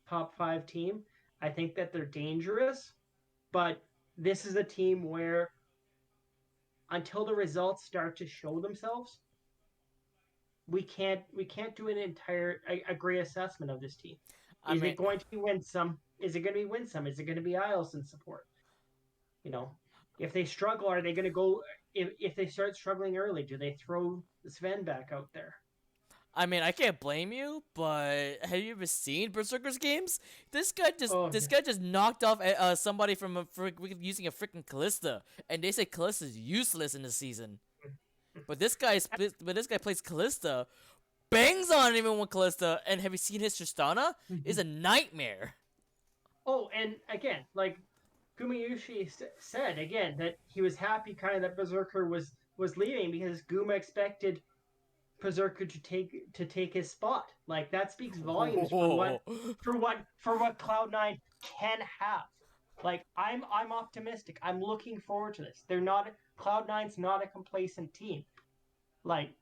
top five team. I think that they're dangerous, but this is a team where until the results start to show themselves, we can't do an entire a great assessment of this team. I Is mean, it going to be Winsome? Is it going to be Winsome? Is it going to be Isles in support? You know, if they struggle, are they going to go? If they start struggling early, do they throw Sven back out there? I can't blame you, but have you ever seen Berserker's games? Oh, This guy just knocked off somebody from using a freaking Callista, and they say Callista's useless in the season. But this guy plays Callista, bangs on even with Callista, and have you seen his Tristana? Is a nightmare. oh, and again, like Gumayushi said again that he was happy kind of that Berserker was leaving because Guma expected Berserker to take his spot. Like that speaks volumes for what Whoa. Cloud9 can have. Like I'm optimistic. I'm looking forward to this. They're not Cloud9's not a complacent team. Like,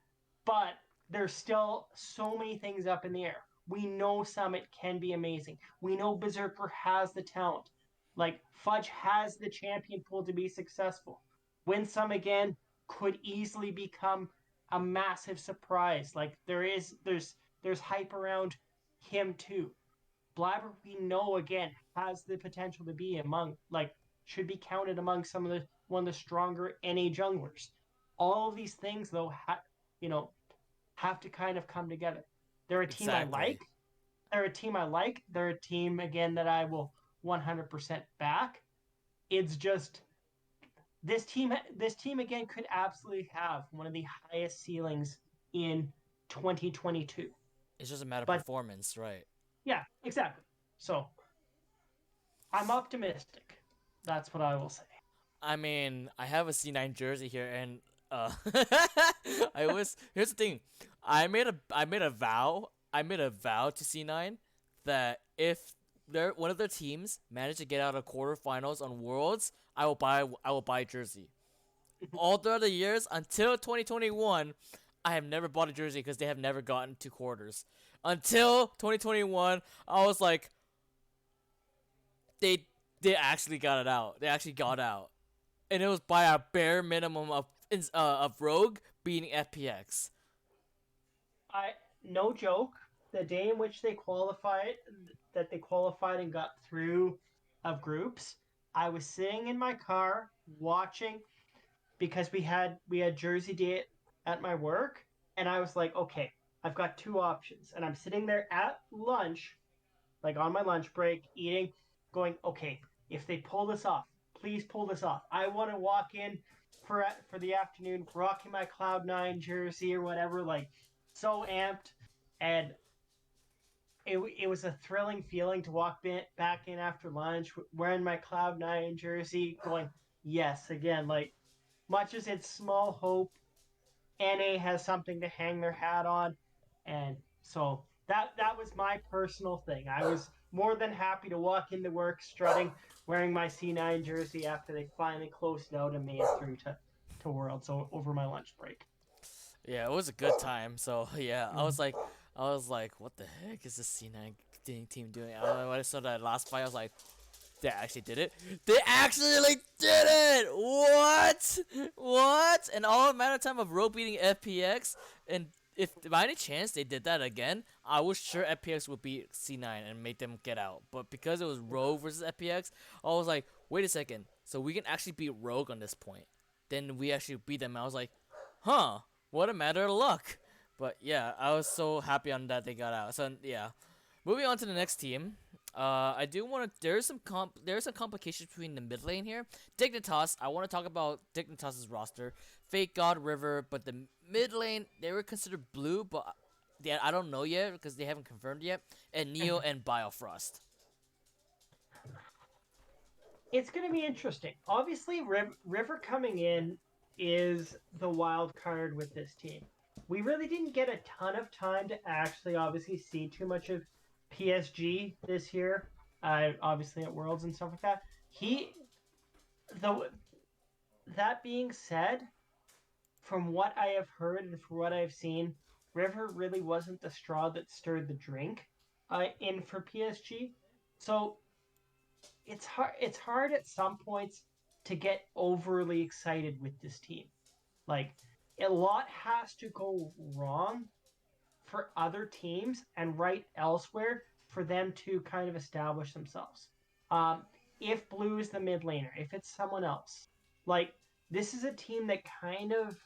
but there's still so many things up in the air. We know Summit can be amazing. We know Berserker has the talent. Like Fudge has the champion pool to be successful. Win some again could easily become a massive surprise. Like there's hype around him too. Blabber we know again has the potential to be among like should be counted among some of the one of the stronger NA junglers. All of these things though you know have to kind of come together. They're a team I like. Exactly. They're a team again that I will 100% back. It's just this team again could absolutely have one of the highest ceilings in 2022. It's just a matter of But performance, right? yeah, exactly. So I'm optimistic. That's what I will say. I have a C9 jersey here, and I was here's the thing, I made a vow to C9 that if one of their teams managed to get out of quarterfinals on Worlds, I will buy a jersey. All throughout the years until 2021, I have never bought a jersey because they have never gotten to quarters. Until 2021, I was like, they they actually got it out. They actually got out, and it was by a bare minimum of Rogue beating FPX. I no joke. The day in which they qualified and got through of groups, I was sitting in my car watching because we had Jersey Day at my work, and I was like, okay, I've got two options, and I'm sitting there at lunch, like on my lunch break, going, okay, if they pull this off, please pull this off. I want to walk in for the afternoon, rocking my Cloud9 jersey or whatever, like so amped, and it was a thrilling feeling to walk back in after lunch wearing my Cloud9 jersey, going yes again. Like much as it's small hope, NA has something to hang their hat on, and so that was my personal thing. I was more than happy to walk into work strutting, wearing my C9 jersey after they finally closed it out and made it through to Worlds over my lunch break. Yeah, it was a good time. So yeah, Mm. I was like, what the heck is this C9 team doing? When I saw that last fight, I was like, they actually did it. They actually like did it. What? What? And all a matter of time of rope beating FPX. And if by any chance they did that again, I was sure FPX would beat C9 and make them get out. But because it was Rogue versus FPX, I was like, wait a second. So we can actually beat Rogue on this point. Then we actually beat them. I was like, huh? What a matter of luck. But yeah, I was so happy on that they got out. So yeah, moving on to the next team. I do want to. There's some complications between the mid lane here. Dignitas. I want to talk about Dignitas's roster. Fake God, River, but the mid lane they were considered blue, but yeah, I don't know yet because they haven't confirmed yet. And Neo and Biofrost. It's going to be interesting. Obviously, River coming in is the wild card with this team. We really didn't get a ton of time to actually, obviously, see too much of PSG this year. Obviously at Worlds and stuff like that. He, though, that being said, from what I have heard and from what I've seen, River really wasn't the straw that stirred the drink in for PSG. So it's hard at some points to get overly excited with this team. Like a lot has to go wrong for other teams and right elsewhere for them to kind of establish themselves. Um, if Blue is the mid laner, if it's someone else, like this is a team that kind of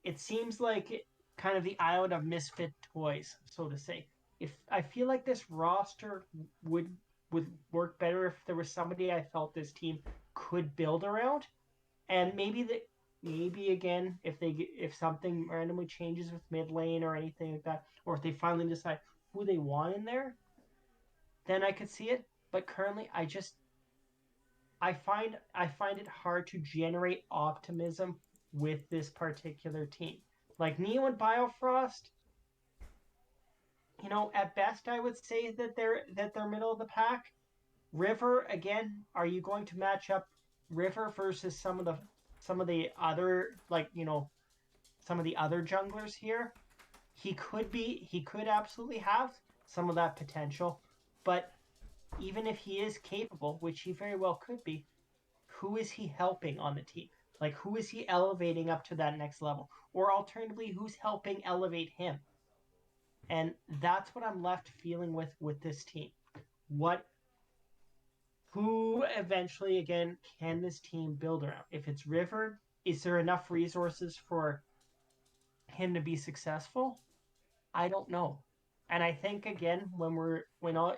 it seems like kind of the island of misfit toys, so to say. If I feel like this roster would would work better if there was somebody I felt this team could build around, and maybe again if something randomly changes with mid lane or anything like that, or if they finally decide who they want in there, then I could see it. But currently, I find it hard to generate optimism with this particular team. Like Neo and Biofrost, at best I would say that they're middle of the pack. River again, are you going to match up River versus some of the other some of the other junglers here? He could absolutely have some of that potential, but even if he is capable, which he very well could be, who is he helping on the team? Like, who is he elevating up to that next level? Or alternatively, who's helping elevate him? And that's what I'm left feeling with this team. What, who eventually, again, can this team build around? If it's River, is there enough resources for him to be successful? I don't know. And I think again, when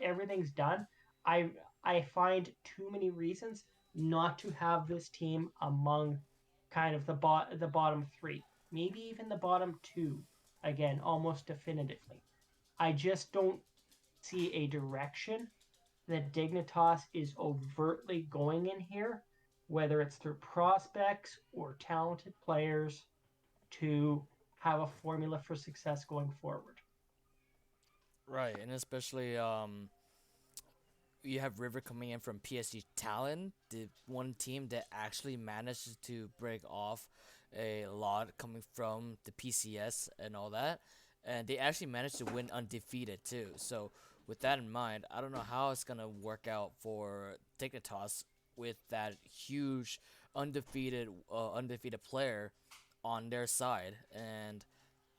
everything's done, I I find too many reasons not to have this team among kind of the bottom three, maybe even the bottom two. Again, almost definitively. I just don't see a direction that Dignitas is overtly going in here, whether it's through prospects or talented players, to have a formula for success going forward. Right, and especially you have River coming in from PSG Talon, the one team that actually managed to break off a lot coming from the PCS and all that, and they actually managed to win undefeated too. So with that in mind, I don't know how it's gonna work out for Dignitas with that huge undefeated player on their side, and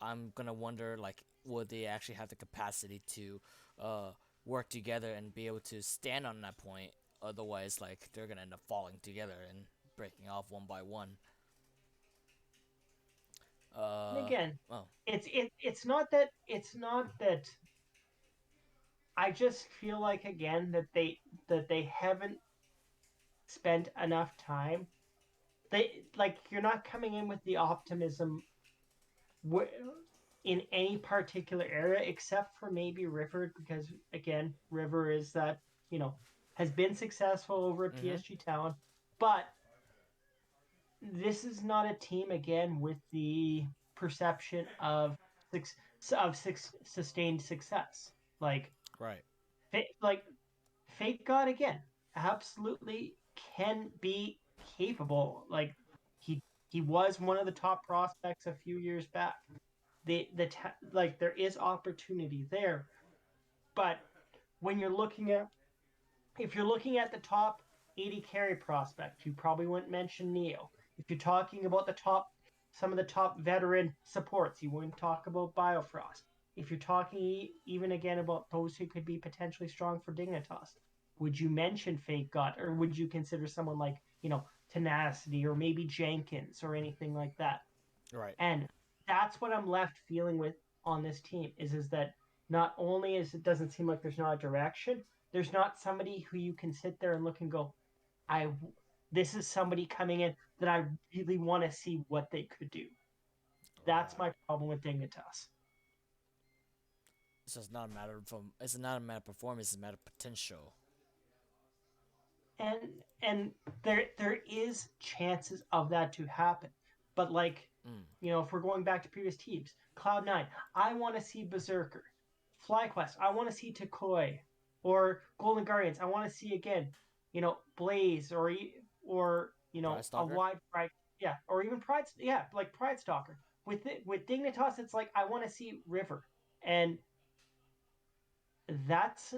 I'm gonna wonder like, would they actually have the capacity to uh, work together and be able to stand on that point? Otherwise, like they're gonna end up falling together and breaking off one by one. And Uh, again, oh, it's not that I just feel like again that they haven't spent enough time they like you're not coming in with the optimism in any particular area except for maybe River, because again, River is that, you know, has been successful over at Mm-hmm. PSG Talon, but this is not a team again with the perception of sustained success. Like Right. like Fake God again absolutely can be capable. Like he he was one of the top prospects a few years back. Like there is opportunity there, but when you're looking at if you're looking at the top 80 carry prospect, you probably wouldn't mention Neo. If you're talking about some of the top veteran supports, you wouldn't talk about Biofrost. If you're talking even again about those who could be potentially strong for Dignitas, would you mention Fake God, or would you consider someone like, Tenacity, or maybe Jenkins, or anything like that? Right. And that's what I'm left feeling with on this team is that not only is it doesn't seem like there's not a direction, there's not somebody who you can sit there and look and go, I this is somebody coming in that I really want to see what they could do. That's Right. my problem with Dignitas. So it's not a matter of it's not a matter of performance. It's a matter of potential. and and there is chances of that to happen, but like, Mm. if we're going back to previous teams, Cloud9, I want to see Berserker. FlyQuest, I want to see Takoi. Or Golden Guardians, I want to see again, Blaze, or Prize a Stalker. wide variety. Yeah, or even like Pride Stalker. With Dignitas, it's like I want to see River. And that's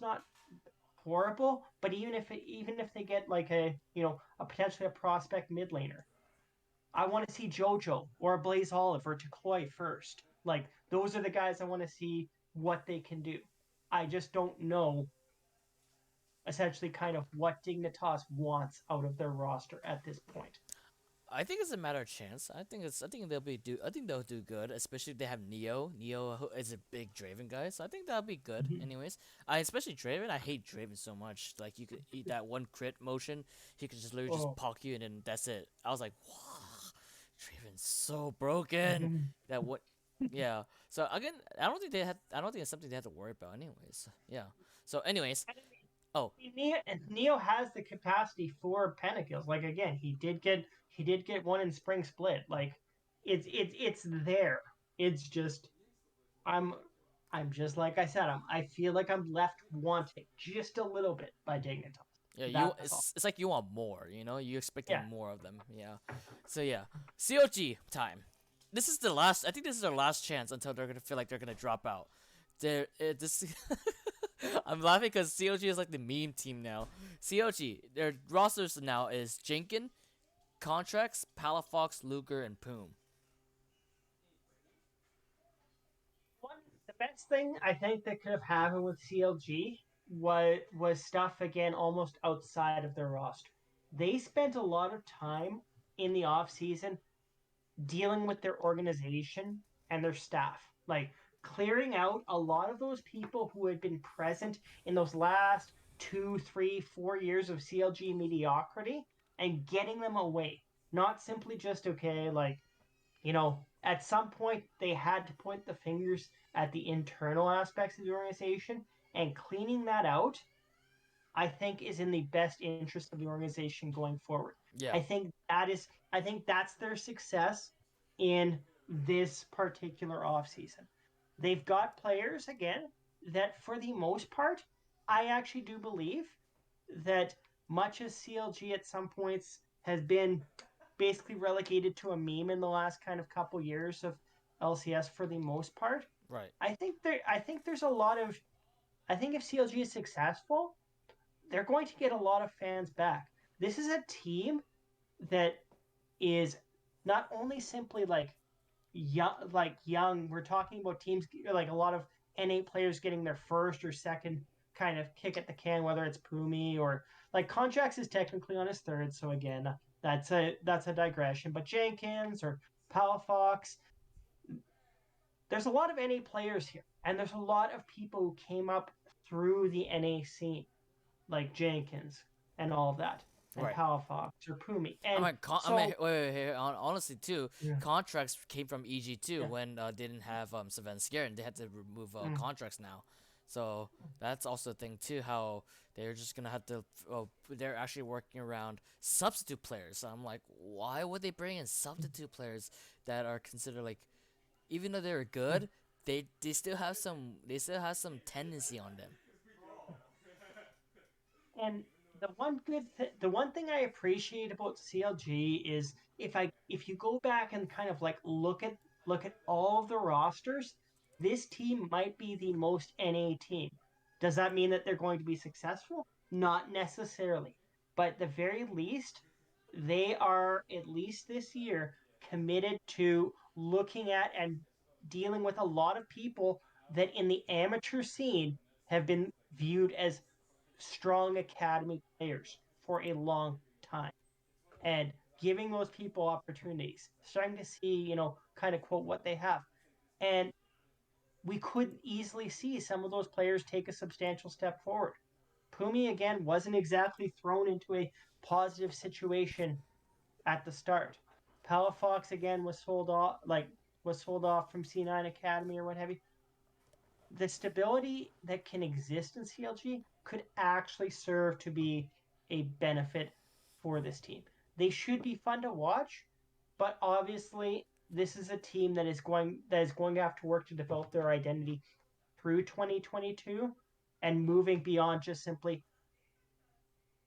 not horrible, but even if they get like a potentially a prospect mid laner, I want to see JoJo or Blaze Olive or Takoi first. Like those are the guys I want to see what they can do. I just don't know essentially kind of what Dignitas wants out of their roster at this point. I think it's a matter of chance. I think they'll be do. I think they'll do good, especially if they have Neo. Neo is a big Draven guy, so I think that'll be good. Mhm. Anyways, I especially Draven. I hate Draven so much. Like you could eat that one crit motion, he could just literally just Oh. poke you, and then that's it. I was like, wow, Draven's so broken. That what? Yeah. So again, I don't think they had. I don't think it's something they have to worry about. Anyways. Yeah. So anyways. Oh. Neo has the capacity for pentakills. Like again, he did get one in spring split. Like it's there. It's just I'm I'm just like I said. I feel like I'm left wanting just a little bit by Dignitas. Yeah, you That's all. it's like you want more, you know? You're expecting Yeah. more of them. Yeah. So yeah. COG time. This is the last I think this is their last chance until they're going to feel like they're going to drop out. They're this I'm laughing cuz COG is like the meme team now. COG, their rosters now is Jenkin, Contracts, Palafox, Luger and Poom. The best thing I think that could have happened with CLG was stuff again almost outside of their roster. They spent a lot of time in the off season dealing with their organization and their staff, like clearing out a lot of those people who had been present in those last 2, 3, 4 years of CLG mediocrity and getting them away. Not simply just okay, like, at some point they had to point the fingers at the internal aspects of the organization, and cleaning that out, I think, is in the best interest of the organization going forward. Yeah. I think that's their success in this particular offseason. They've got players again that for the most part, I actually do believe that much as CLG at some points has been basically relegated to a meme in the last kind of couple years of LCS for the most part, Right. I think there's a lot of I think if CLG is successful, they're going to get a lot of fans back. This is a team that is not only simply young. We're talking about teams like a lot of N8 players getting their first or second kind of kick at the can, whether it's Pumi or like Contracts is technically on his third. So again, that's a digression. But Jenkins or Palafox, there's a lot of NA players here, and there's a lot of people who came up through the NA scene, like Jenkins and all of that. and Right. Palafox or Pumi. I And mean, so, honestly, too, yeah, contracts came from EG too yeah, when they didn't have Savannah Scarin. They had to remove mm, contracts now, so that's also a thing too. How they're just gonna have to. They're actually working around substitute players. So I'm like, why would they bring in substitute players that are considered like, even though they're mm. good, they still have some tendency on them. And the one thing I appreciate about CLG is if you go back and kind of like look at all of the rosters, this team might be the most NA team. Does that mean that they're going to be successful? Not necessarily. But at the very least, they are, at least this year, committed to looking at and dealing with a lot of people that in the amateur scene have been viewed as strong academy players for a long time and giving those people opportunities, starting to see, kind of quote what they have. And we could easily see some of those players take a substantial step forward. Pumi, again, wasn't exactly thrown into a positive situation at the start. Palafox, again, was sold off from C9 Academy or what have you. The stability that can exist in CLG could actually serve to be a benefit for this team. They should be fun to watch, but obviously this is a team that is going to have to work to develop their identity through 2022 and moving beyond just simply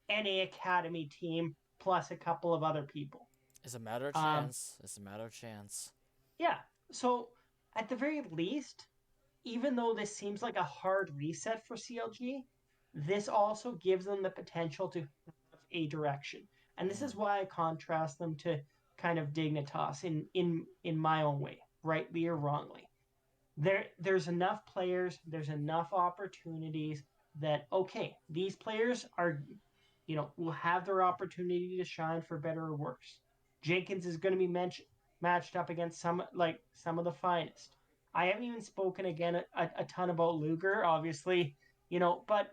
any academy team plus a couple of other people. It's a matter of Um, chance. It's a matter of chance. yeah. So at the very least, even though this seems like a hard reset for CLG, this also gives them the potential to have a direction. And this Mm. is why I contrast them to kind of Dignitas in my own way, rightly or wrongly. There's enough players, there's enough opportunities that okay, these players are will have their opportunity to shine for better or worse. Jenkins is going to be matched up against some of the finest. I haven't even spoken again a ton about Luger, obviously, but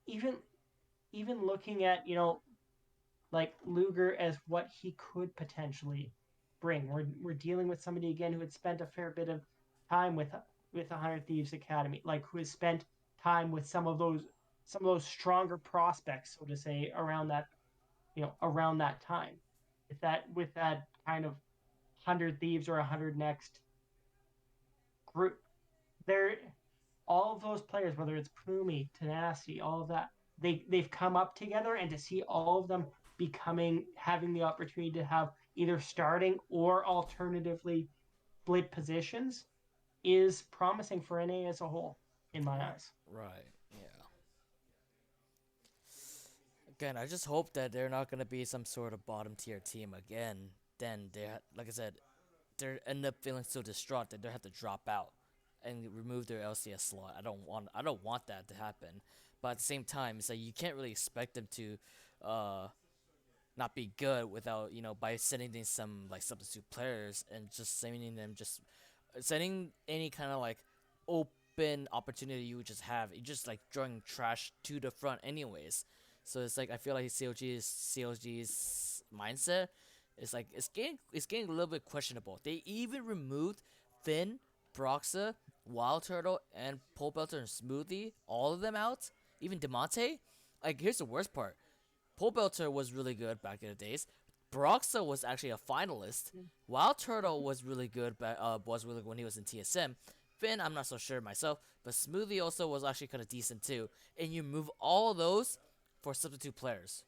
even even looking at like Luger as what he could potentially bring. We're dealing with somebody again who had spent a fair bit of time with 100 Thieves Academy, like who has spent time with some of those stronger prospects, so to say, around that time. With that kind of 100 Thieves or 100 Next group, they're all of those players, whether it's Plumi, Tenacity, all of that, they've come up together, and to see all of them having the opportunity to have either starting or alternatively split positions is promising for NA as a whole, in my eyes. Right. Yeah. Again, I just hope that they're not gonna be some sort of bottom tier team again. Then like I said, they end up feeling so distraught that they have to drop out and remove their LCS slot. I don't want that to happen. But at the same time, it's like you can't really expect them to uh not be good without, by sending in some like substitute players and just sending them just sending any kind of like open opportunity you would just have. You just like throwing trash to the front anyways. So it's like I feel like CLG's mindset is like it's getting a little bit questionable. They even removed Finn, Broxa, Wild Turtle, and Pole Belter and Smoothie, all of them out. Even Demonte. Like here's the worst part. Pole Belter was really good back in the days. Broxa was actually a finalist. Wild Turtle was really good, but was really good when he was in TSM. Finn, I'm not so sure myself, but Smoothie also was actually kind of decent too. And you move all those for substitute players,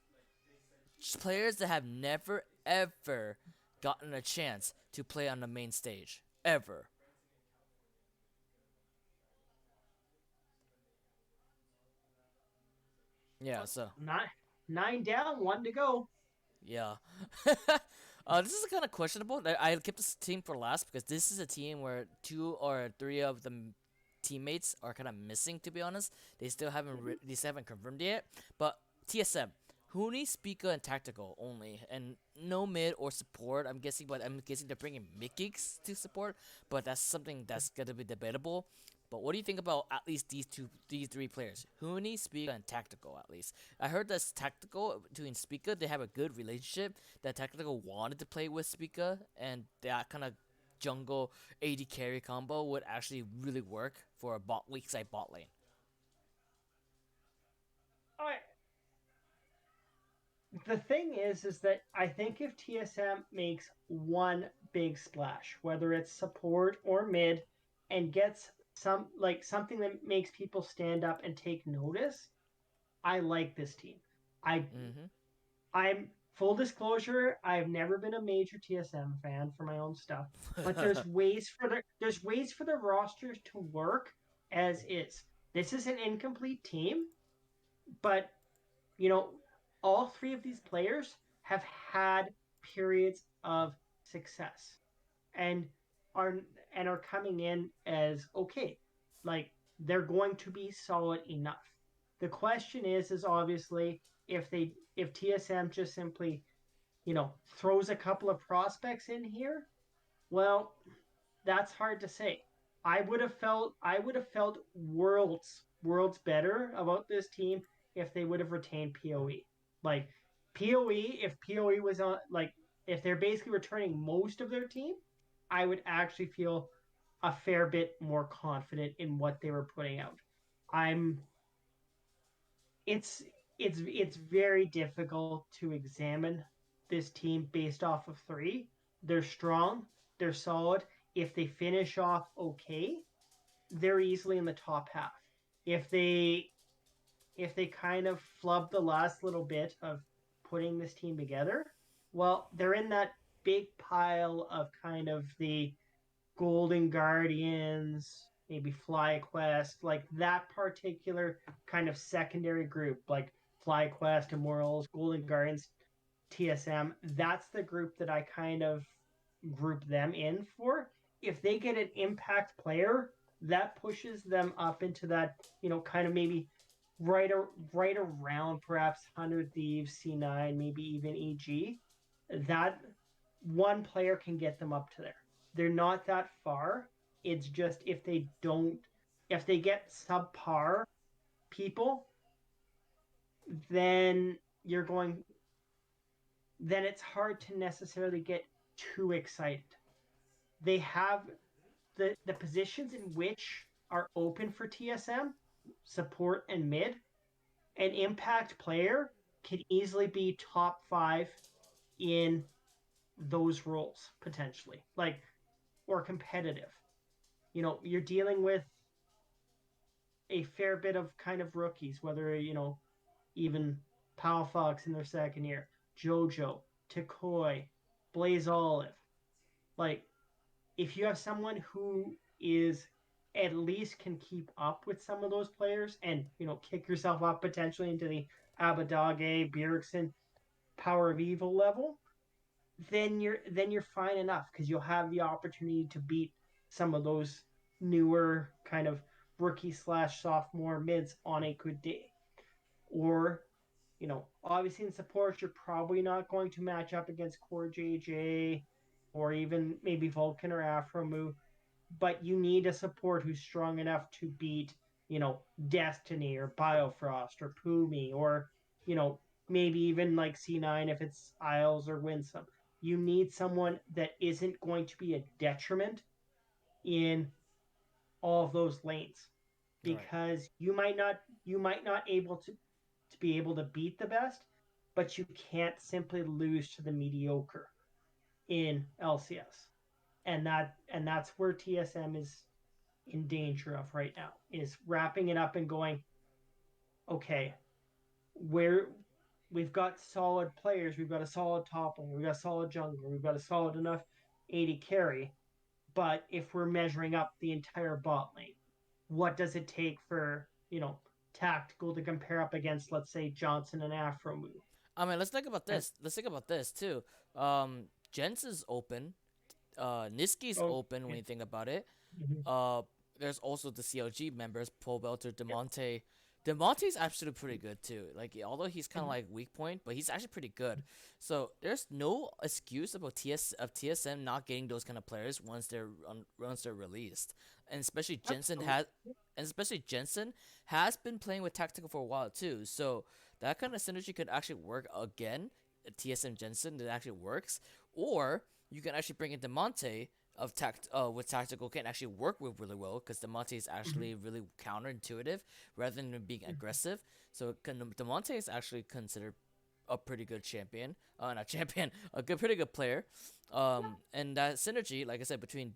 players that have never ever gotten a chance to play on the main stage ever. Yeah, so Nine down, one to go. yeah. This is kind of questionable. I kept this team for last because this is a team where two or three of the teammates are kind of missing. To be honest, they still haven't confirmed yet. But TSM, Huni, Speaker, and Tactical only, and no mid or support. I'm guessing, but I'm guessing they're bringing Mickey's to support. But that's something that's gonna be debatable. But what do you think about at least these three players, Huni, Spiga, and Tactical? At least I heard that Tactical between Spiga, they have a good relationship. That Tactical wanted to play with Spiga, and that kind of jungle AD carry combo would actually really work for a weak side bot lane. I, the thing is that I think if TSM makes one big splash, whether it's support or mid, and gets something that makes people stand up and take notice, I like this team. I Mm-hmm. I'm full disclosure, I've never been a major TSM fan for my own stuff, but there's ways for the rosters to work as is. This is an incomplete team, but you know, all three of these players have had periods of success and are are coming in as okay. Like they're going to be solid enough. The question is obviously if TSM just simply, throws a couple of prospects in here, well, that's hard to say. I would have felt worlds better about this team if they would have retained PoE. Like if PoE was on like if they're basically returning most of their team, I would actually feel a fair bit more confident in what they were putting out. I'm it's it's very difficult to examine this team based off of three. They're strong, they're solid. If they finish off okay, they're easily in the top half. If they kind of flub the last little bit of putting this team together, well, they're in that big pile of kind of the Golden Guardians, maybe FlyQuest, like that particular kind of secondary group, like FlyQuest, Immortals, Golden Guardians, TSM. That's the group that I kind of group them in for. If they get an impact player, that pushes them up into that, kind of maybe right around perhaps 100 Thieves, C9, maybe even EG. That one player can get them up to there. They're not that far. It's just if they get subpar people, then you're going, then it's hard to necessarily get too excited. They have the positions in which are open for TSM, support and mid, an impact player can easily be top 5 in those roles potentially. Like or competitive. You're dealing with a fair bit of kind of rookies, whether, even Pal Fox in their second year, Jojo, Takoi, Blaze Olive. Like, if you have someone who is at least can keep up with some of those players and, kick yourself up potentially into the Abadage, Bjergsen, Power of Evil level, then you're fine enough because you'll have the opportunity to beat some of those newer kind of rookie slash sophomore mids on a good day. Or, obviously in support, you're probably not going to match up against Core JJ or even maybe Vulcan or Afromu, but you need a support who's strong enough to beat, Destiny or Biofrost or Pumi or, maybe even like C9 if it's Isles or Winsome. You need someone that isn't going to be a detriment in all of those lanes Right. because you might not able to be able to beat the best, but you can't simply lose to the mediocre in LCS. And that's where TSM is in danger of right now is wrapping it up and going, okay, where we've got solid players, we've got a solid top lane, we've got a solid jungler, we've got a solid enough AD carry, but if we're measuring up the entire bot lane, what does it take for, tactical to compare up against, let's say, Johnson and Afromu? I mean, let's think about And this. Let's think about this too. Jens is open. Niski's oh, open when yeah. you think about it. Mm-hmm. Uh, there's also the CLG members, Paul Belter, Demonte. Demonte's actually pretty good too. Like although he's kind of like weak point, but he's actually pretty good. So there's no excuse about TSM not getting those kind of players once they're released. and especially Jensen Absolutely. has, and especially Jensen has been playing with tactical for a while too. So that kind of synergy could actually work again. TSM Jensen that actually works, or you can actually bring in Demonte of with tactical can actually work with really well because Demonte is actually really counterintuitive rather than being aggressive. So Demonte is actually considered a pretty good champion. Not champion, pretty good player. And that synergy, like I said, between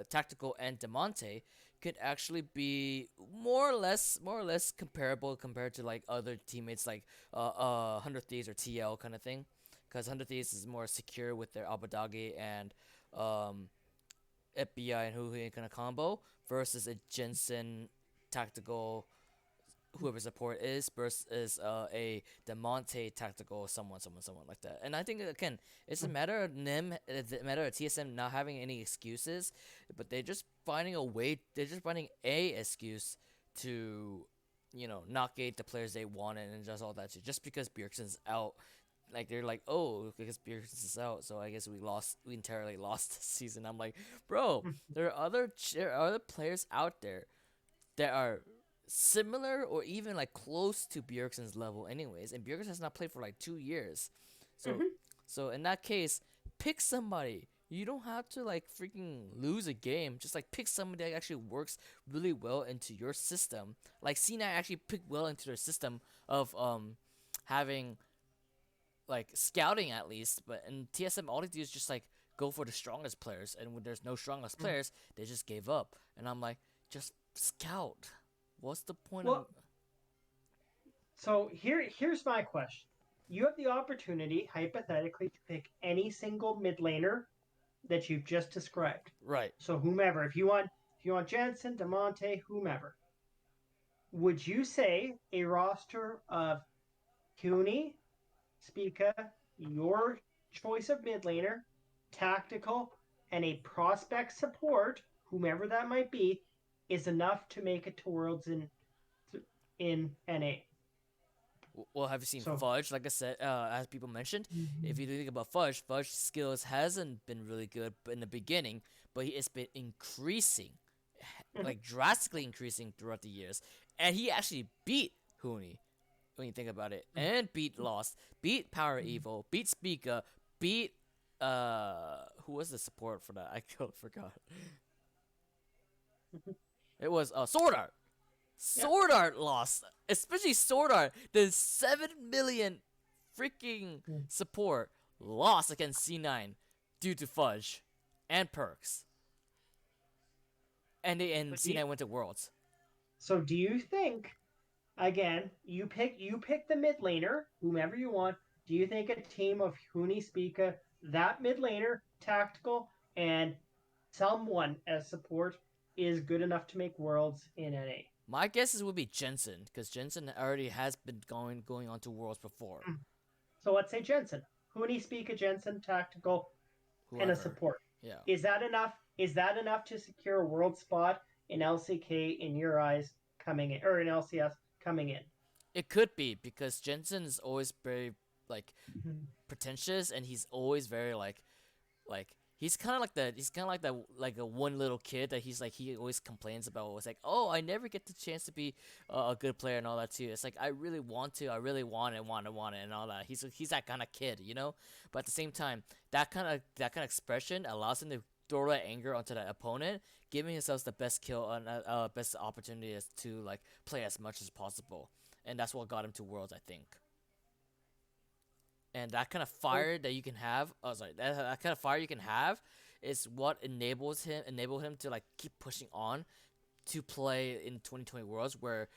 tactical and Demonte, could actually be more or less comparable compared to like other teammates like 100 Thieves or TL kind of thing, because 100 Thieves is more secure with their Abadagi and um, FBI and Hui kind of combo versus a Jensen tactical whoever support is versus a Demonte tactical someone like that. And I think again, it's a matter of it's a matter of TSM not having any excuses, but they're just finding a way. They're just finding a excuse to, not gate the players they wanted and just all that shit. Just because Bjergsen's out, like they're like, oh, because Bjergsen is out, so I guess we entirely lost this season. I'm like, bro, there are other players out there that are similar or even like close to Bjergsen's level anyways, and Bjergsen has not played for like 2 years. So Mhm. so in that case, pick somebody. You don't have to like freaking lose a game. Just like pick somebody that actually works really well into your system. Like C9 actually picked well into their system of having like scouting at least, but in TSM all they do is just like go for the strongest players, and when there's no strongest players, they just gave up. And I'm like, just scout. What's the point of? Well, so here's my question. You have the opportunity, hypothetically, to pick any single mid laner that you've just described. Right. So whomever, if you want Jensen, Demonte, whomever, would you say a roster of Cooney, Spica, your choice of mid laner, tactical, and a prospect support, whomever that might be, is enough to make it to Worlds in NA? Well, have you seen So Fudge? Like I said, as people mentioned, if you think about Fudge skills hasn't been really good in the beginning, but it's been increasing, like drastically increasing throughout the years, and he actually beat Huni when you think about it, and beat Lost, beat Power Evil, beat Spica, beat who was the support for that? I totally forgot. It was Sword Art. yeah, Sword Art lost, especially Sword Art. The 7 million freaking support lost against C9 due to Fudge and Perks, and but do you, C9 went to Worlds. so do you think again, you pick the mid laner, whomever you want. Do you think a team of Huni Spica, that mid laner, tactical, and someone as support is good enough to make worlds in NA? My guesses would be Jensen, because Jensen already has been going on to Worlds before. So let's say Jensen. Huni Spica, Jensen, tactical, and a Whoever, support. yeah, Is that enough? Is that enough to secure a world spot in LCK in your eyes coming in, or in LCS coming in? it could be because Jensen is always very like pretentious, and he's always very like he's kind of like the like a one little kid that he always complains about. It's like, oh, I never get the chance to be a good player and all that too. It's like I really want it and all that. He's that kind of kid, you know. But at the same time, that kind of expression allows him to throw that anger onto that opponent, giving himself the best kill and best opportunity is to like play as much as possible, and that's what got him to Worlds, I think. And that kind of Oh, fire that you can have, oh sorry, that kind of fire you can have is what enabled him to like keep pushing on to play in 2020 Worlds, where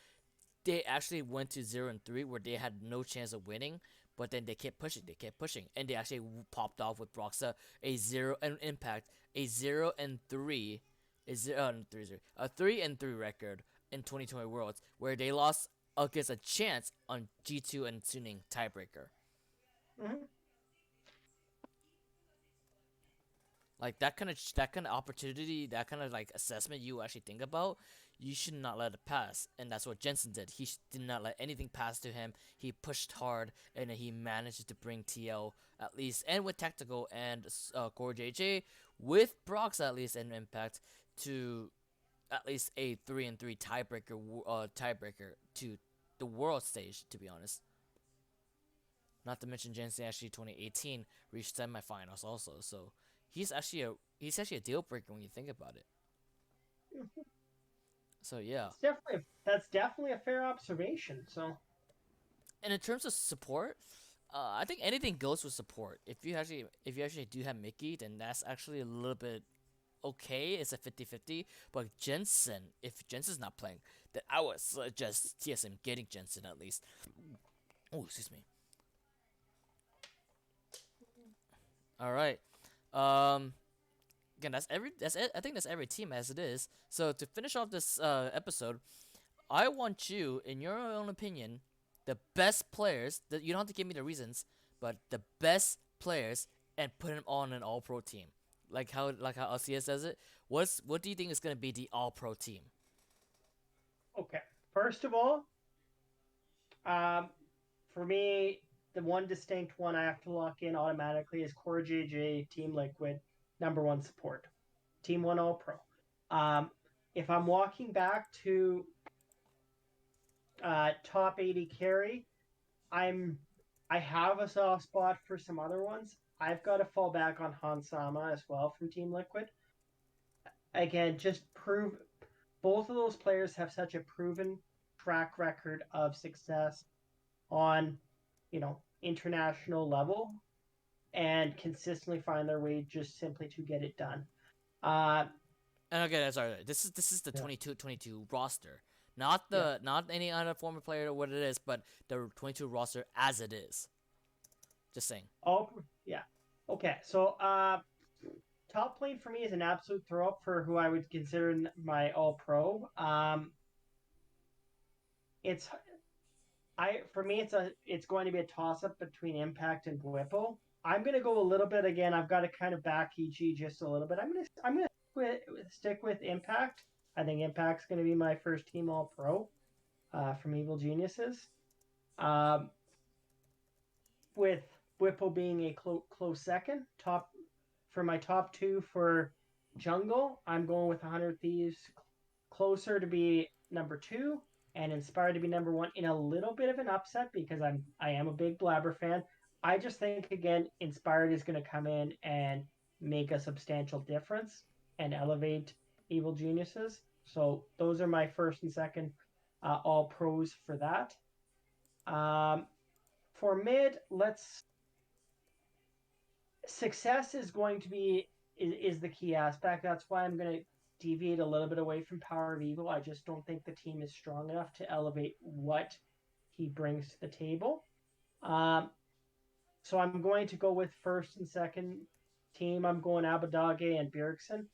they actually went to 0-3 where they had no chance of winning, but then they kept pushing, and they actually popped off with Broxa a 0 and Impact a 0-3 a 3-3 record in 2020 Worlds, where they lost against a chance on G2 and Suning tiebreaker. mhm. Like that kind of opportunity, that kind of like assessment you actually think about, you should not let it pass. And that's what Jensen did. He did not let anything pass to him. He pushed hard, and then he managed to bring TL at least, and with tactical and Core JJ with Brox at least and Impact to at least a 3-3 tiebreaker to the world stage. To be honest, not to mention Jensen actually 2018 reached semifinals also. So he's actually a deal breaker when you think about it. So yeah, That's definitely a fair observation. So and in terms of support, I think anything goes with support. If you actually do have Mickey, then that's actually a little bit okay. It's a 50-50. But Jensen, if Jensen's not playing, then I would suggest TSM getting Jensen at least. Oh, excuse me. All right. Um. Again, that's every. That's it. I think that's every team as it is. So to finish off this episode, I want you, in your own opinion, the best players. That you don't have to give me the reasons, but the best players, and put them on an All Pro team. Like how LCS does it. What do you think is gonna be the All Pro team? okay, first of all, um, for me, the one distinct one I have to lock in automatically is Core JJ Team Liquid, number one support, Team One All Pro. Um, if I'm walking back to top 80 carry, I'm I have a soft spot for some other ones. I've got to fall back on Hansama as well from Team Liquid. Again, just prove both of those players have such a proven track record of success on, international level and consistently find their way just simply to get it done. Uh, And again, sorry, this is the yeah, 22-22 roster, not yeah, not any other former player or what it is, but the 22 roster as it is. Just saying. all yeah. Okay, so top lane for me is an absolute throw up for who I would consider my all pro. It's I for me it's going to be a toss up between Impact and Whipple. I'm gonna go a little bit again. I've got to kind of back EG just a little bit. I'm gonna stick with Impact. I think Impact's gonna be my first team all pro from Evil Geniuses. Um, with Whipple being a close second. Top for my top two for Jungle, I'm going with 100 Thieves closer to be number two and Inspired to be number one in a little bit of an upset because I am a big Blabber fan. I just think again Inspired is going to come in and make a substantial difference and elevate Evil Geniuses. So those are my first and second all pros for that. Um, for mid, let's success is going to be is the key aspect. That's why I'm going to deviate a little bit away from Power of Evil. I just don't think the team is strong enough to elevate what he brings to the table. Um, so I'm going to go with first and second team. I'm going Abadage and Bjergsen.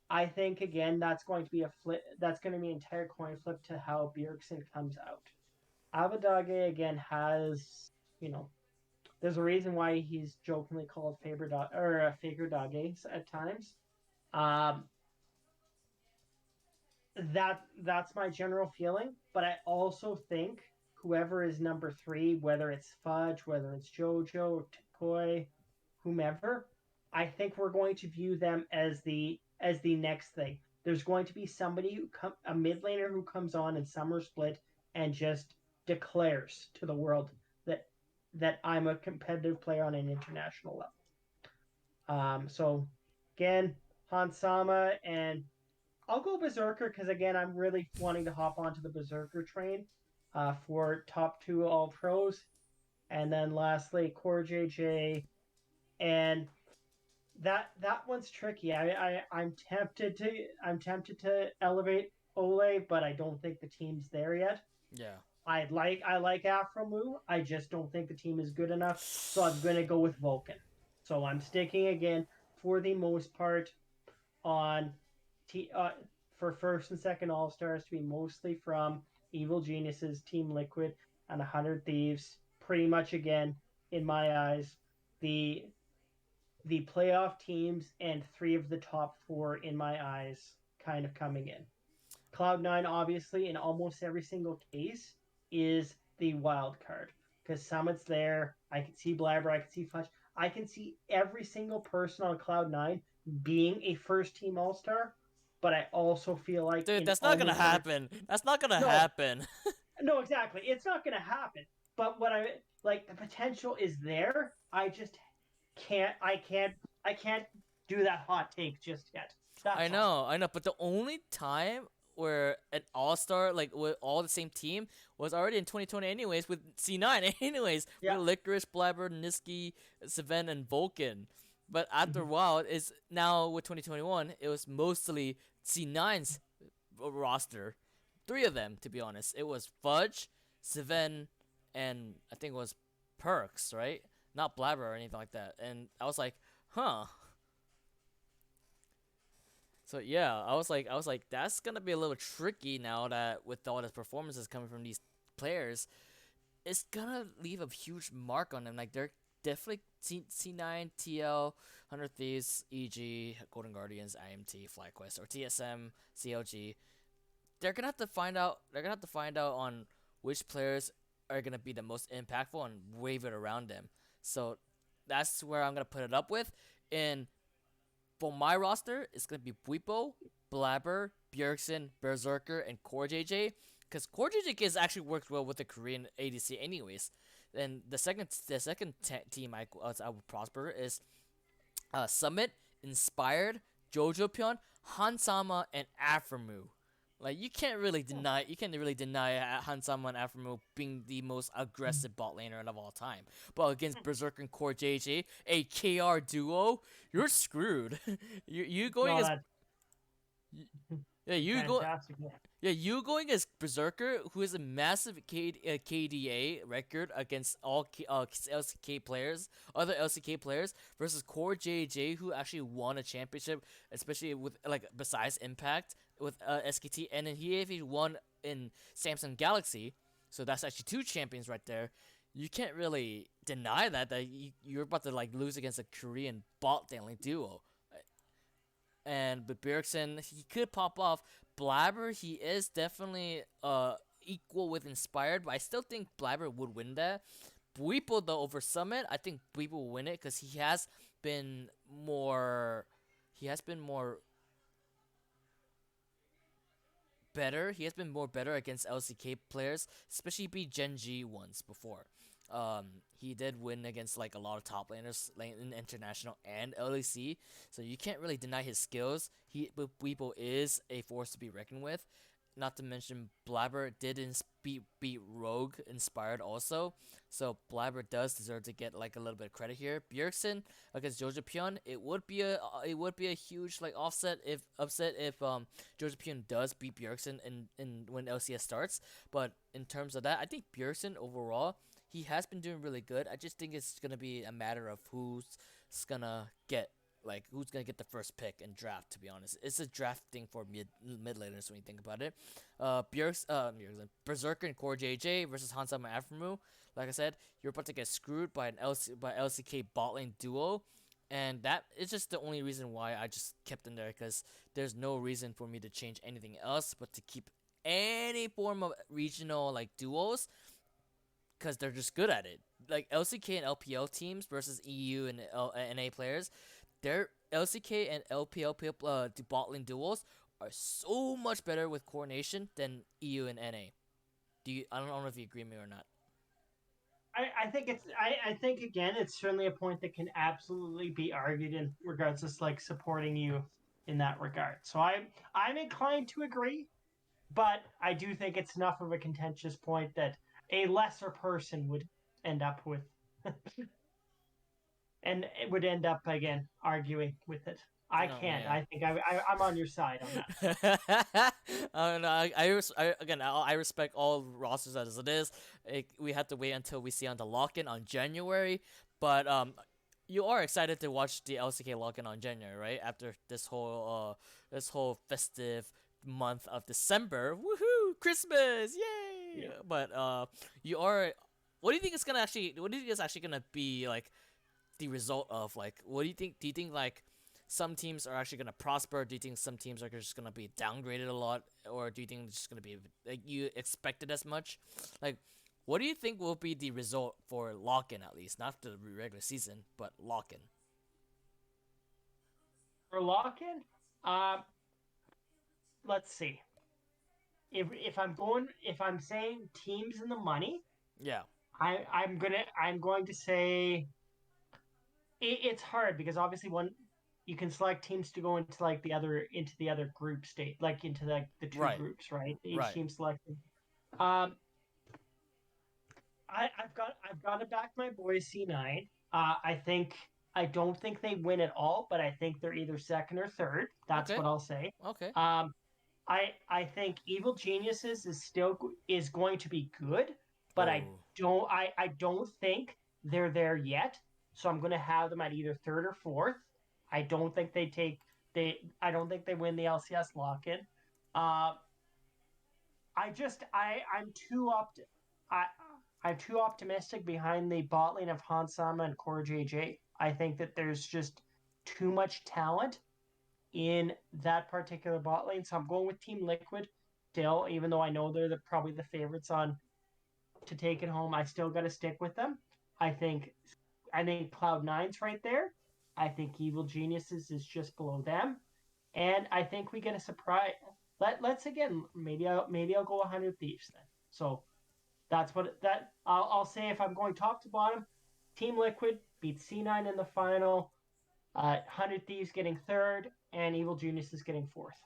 I think again that's going to be a flip. That's going to be an entire coin flip to how Bjergsen comes out. Abadage again has there's a reason why he's jokingly called Faber dog or Faker Doggings at times. Um, that's my general feeling, but I also think whoever is number three, whether it's Fudge, whether it's JoJo, Toy, whomever, I think we're going to view them as the next thing. There's going to be somebody a mid laner who comes on in Summer Split and just declares to the world that I'm a competitive player on an international level. So again, Hansama and I'll go Berserker because again, I'm really wanting to hop onto the Berserker train for top two all pros, and then lastly Core JJ, and that one's tricky. I'm tempted to elevate Ole, but I don't think the team's there yet. Yeah. I like Afromu. I just don't think the team is good enough, so I'm gonna go with Vulcan. So I'm sticking again for the most part on t- uh, for first and second All Stars to be mostly from Evil Geniuses, Team Liquid, and 100 Thieves. Pretty much again, in my eyes, the the playoff teams and three of the top four in my eyes kind of coming in. Cloud9, obviously, in almost every single case, is the wild card because Summit's there. I can see Blabber. I can see Fudge. I can see every single person on Cloud9 being a first team All Star but I also feel like Dude, in that's not only gonna one or happen. That's not gonna no, happen. no, exactly. It's not going to happen. But what I like, the potential is there. I just can't. I can't do that hot take just yet. That's all. I know, but the only time where an all-star like with all the same team was already in 2020 anyways with C9 anyways with Yeah. Licorice, Blabber, Niski, Savan, and Vulcan. But after a Mhm. while, is now with 2021, it was mostly C9's roster. Three of them, to be honest. It was Fudge, Savan, and I think it was Perks, right? Not Blabber or anything like that. And I was like, huh. So yeah, I was like, that's gonna be a little tricky now that with all the performances coming from these players, it's gonna leave a huge mark on them. Like they're definitely C9, TL, 100 Thieves, EG, Golden Guardians, IMT, FlyQuest, or TSM, CLG. They're gonna have to find out. They're gonna have to find out on which players are gonna be the most impactful and wave it around them. So that's where I'm gonna put it up with. And for my roster, it's gonna be Bwipo, Blabber, Bjergsen, Berserker, and Core JJ. Because Core JJ is actually works well with the Korean ADC, anyways. And the second team I would prosper is Summit, Inspired, Jojo Pion, Hansama, and Aframu. Like you can't really deny Hansama and Aframu being the most aggressive bot laner of all time. But against Berserker and Core JJ, a KR duo, you're screwed. you going No, as that's yeah you go fantastic. yeah, you going as Berserker, who has a massive KDA record against all LCK players, other LCK players, versus Core JJ, who actually won a championship, especially with like besides Impact with SKT, and then he actually won in Samsung Galaxy, so that's actually two champions right there. You can't really deny that you're about to like lose against a Korean bot dealing duo. And but Bjergsen, he could pop off. Blabber, he is definitely equal with Inspired, but I still think Blabber would win that. Bwipo though over Summit, I think Bwipo will win it because been more he has been more he has been more better against LCK players, especially be Gen G ones before. He did win against like a lot of top laners like in international and LEC, so you can't really deny his skills. Weibo is a force to be reckoned with. Not to mention Blabber did beat Rogue Inspired also, so Blabber does deserve to get like a little bit of credit here. Bjergsen against Jojo Pion, it would be a huge like upset if Jojo Pion does beat Bjergsen in when LCS starts. But in terms of that, I think Bjergsen overall he has been doing really good. I just think it's gonna be a matter of gonna get who's gonna get the first pick in draft. To be honest, it's a draft thing for mid laners when you think about it. Berserker and Core JJ versus Hansama and Aframu. Like I said, you're about to get screwed by LCK bot lane duo, and that is just the only reason why I just kept them there because there's no reason for me to change anything else but to keep any form of regional like duos because they're just good at it. Like LCK and LPL teams versus EU and NA players, their LCK and LPL bot lane duels are so much better with coordination than EU and NA. I don't know if you agree with me or not. I think I think again it's certainly a point that can absolutely be argued in regards to like supporting you in that regard. So I'm inclined to agree, but I do think it's enough of a contentious point that a lesser person would end up with and it would end up again arguing with it. I No, can't. yeah. I think I'm on your side on that. No, again, I respect all rosters as it is. We have to wait until we see on the lock-in on January, but you are excited to watch the LCK lock-in on January, right? After this whole festive month of December, woohoo, Christmas, yay! Yeah. But you are. What do you think is gonna actually? What do you think is actually gonna be like the result of like? What do you think? Do you think like some teams are actually gonna prosper? Do you think some teams are just gonna be downgraded a lot, or do you think it's just gonna be like you expected as much? Like, what do you think will be the result for lock-in at least, not the regular season, but lock-in? For lock-in, let's see. If I'm saying teams in the money, Yeah. I'm going to say it's hard because obviously one you can select teams to go into the other group state, like into the two Right. groups, right? Each Right. team selected. Um, I've got to back my boys C9. I don't think they win at all, but I think they're either second or third. That's Okay. what I'll say. Okay. Um, I think Evil Geniuses is going to be good, but Oh. I don't think they're there yet. So I'm going to have them at either third or fourth. I don't think I don't think they win the LCS lock in. Uh, I'm too I I'm too optimistic behind the bot lane of Hansama and Core JJ. I think that there's just too much talent in that particular bot lane. So I'm going with Team Liquid still, even though I know probably the favorites on to take it home. I still got to stick with them. I think I think Cloud Nine's right there. I think Evil Geniuses is just below them, and I think we get a surprise. Let's again maybe I'll go 100 Thieves then. So that's what that I'll say if I'm going top to bottom. Team Liquid beats C9 in the final. 100 Thieves getting third, and Evil Geniuses getting fourth.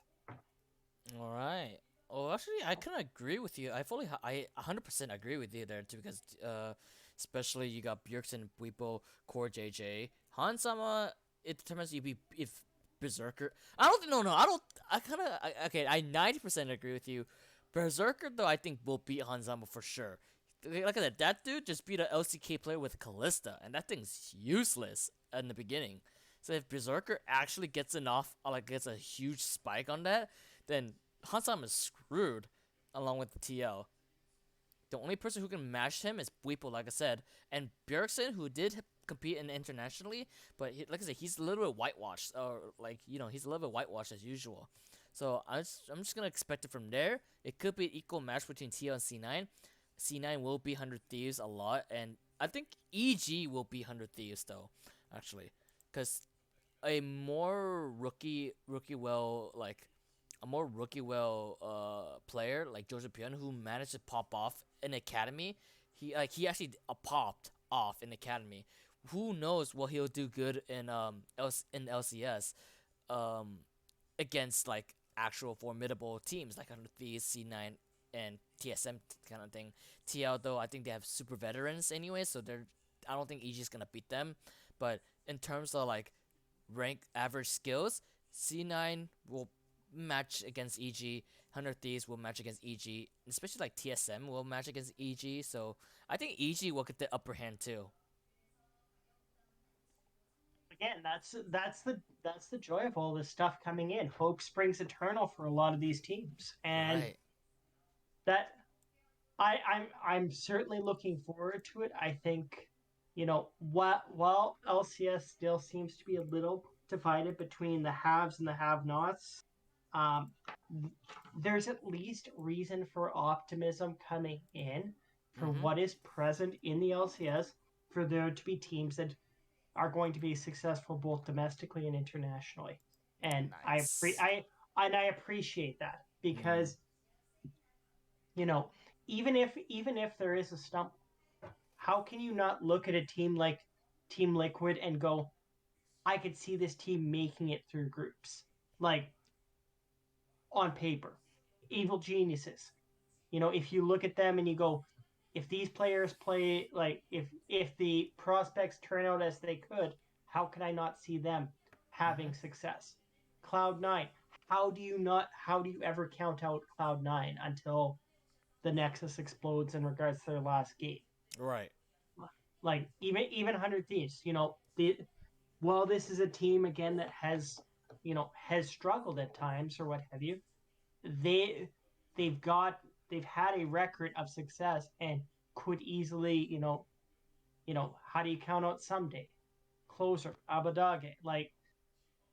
All right. Oh, actually, I kind of agree with you. I 100% agree with you there too, because especially you got Bjergsen, Bwipo, Core JJ, Hansama. It determines you be if Berserker. I don't no no. I don't. I kind of okay. I 90% agree with you. Berserker though, I think will beat Hansama for sure. Like I said, that dude just beat a LCK player with Callista, and that thing's useless in the beginning. So if Berserker actually gets enough, like gets a huge spike on that, then Hansam is screwed along with the TL. The only person who can match him is Bwipo, like I said, and Bjergsen, who did compete in internationally, but like I said, he's a little bit whitewashed, or like he's a little bit whitewashed as usual. So I'm just gonna expect it from there. It could be an equal match between TL and C9. C9 will be 100 Thieves a lot, and I think EG will be 100 Thieves though, actually, because a more rookie well player like Joseph Pion who managed to pop off in academy. He actually popped off in academy. Who knows what he'll do good in in LCS um against like actual formidable teams like under the C9 and TSM kind of thing. TL though I think they have super veterans anyway, so I don't think EG is gonna beat them. But in terms of like rank average skills, C9 will match against EG, 100 Thieves will match against EG, especially like TSM will match against EG. So I think EG will get the upper hand too. Again, that's the joy of all this stuff coming in. Hope springs eternal for a lot of these teams, and Right. that I'm certainly looking forward to it. I think, while LCS still seems to be a little divided between the haves and the have-nots, um, there's at least reason for optimism coming in for Mm-hmm. what is present in the LCS for there to be teams that are going to be successful both domestically and internationally. And Nice. I appreciate that Mm. because you know even if there is a stump, how can you not look at a team like Team Liquid and go, I could see this team making it through groups, like on paper. Evil Geniuses, if you look at them and you go, if these players play like if the prospects turn out as they could, how can I not see them Mm-hmm. having success? Cloud9, how do you ever count out Cloud9 until the Nexus explodes in regards to their last game? Right. Like even 100 Thieves, while this is a team again that has struggled at times or what have you, they they've got they've had a record of success and could easily, how do you count out someday? Closer, Abadage. Like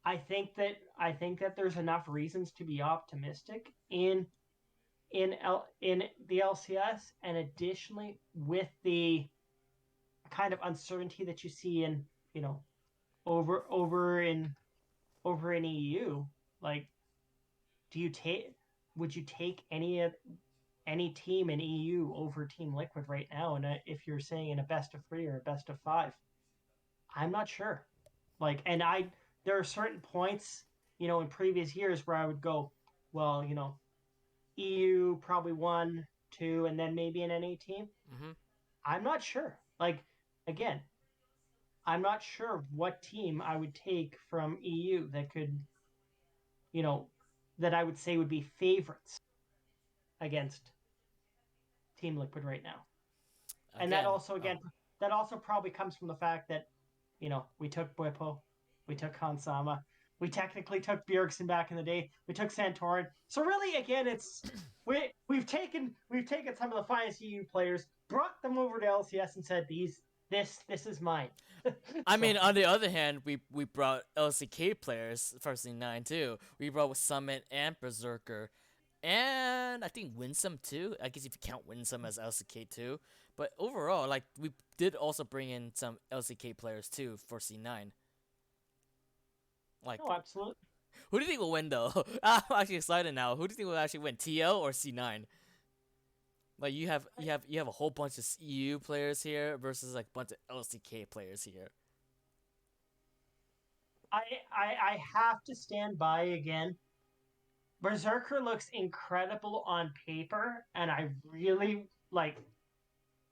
I think that there's enough reasons to be optimistic in the LCS, and additionally with the kind of uncertainty that you see in over over in EU. Like, do you take would you take any team in EU over Team Liquid right now? And if you're saying in a best of three or a best of five, I'm not sure. Like, and there are certain points, in previous years where I would go, well, EU probably one, two, and then maybe an NA team. Mm-hmm. I'm not sure. Like, again, I'm not sure what team I would take from EU that could, you know, that I would say would be favorites against Team Liquid right now. And Again, oh, that also probably comes from the fact that, we took Bwipo, we took Hansama, we technically took Bjergsen back in the day, we took Santorin. So really, again, it's we've taken some of the finest EU players, brought them over to LCS, and said this is mine. I mean, So on the other hand, we brought LCK players for C9 too. We brought Summit and Berserker, and I think Winsome too. I guess if you count Winsome as LCK too. But overall, like we did also bring in some LCK players too for C9. Like, no, absolutely. who do you think will win though? I'm actually excited now. Who do you think will actually win, TL or C9? Like you have a whole bunch of EU players here versus like a bunch of LCK players here. I have to stand by again. Berserker looks incredible on paper, and I really like.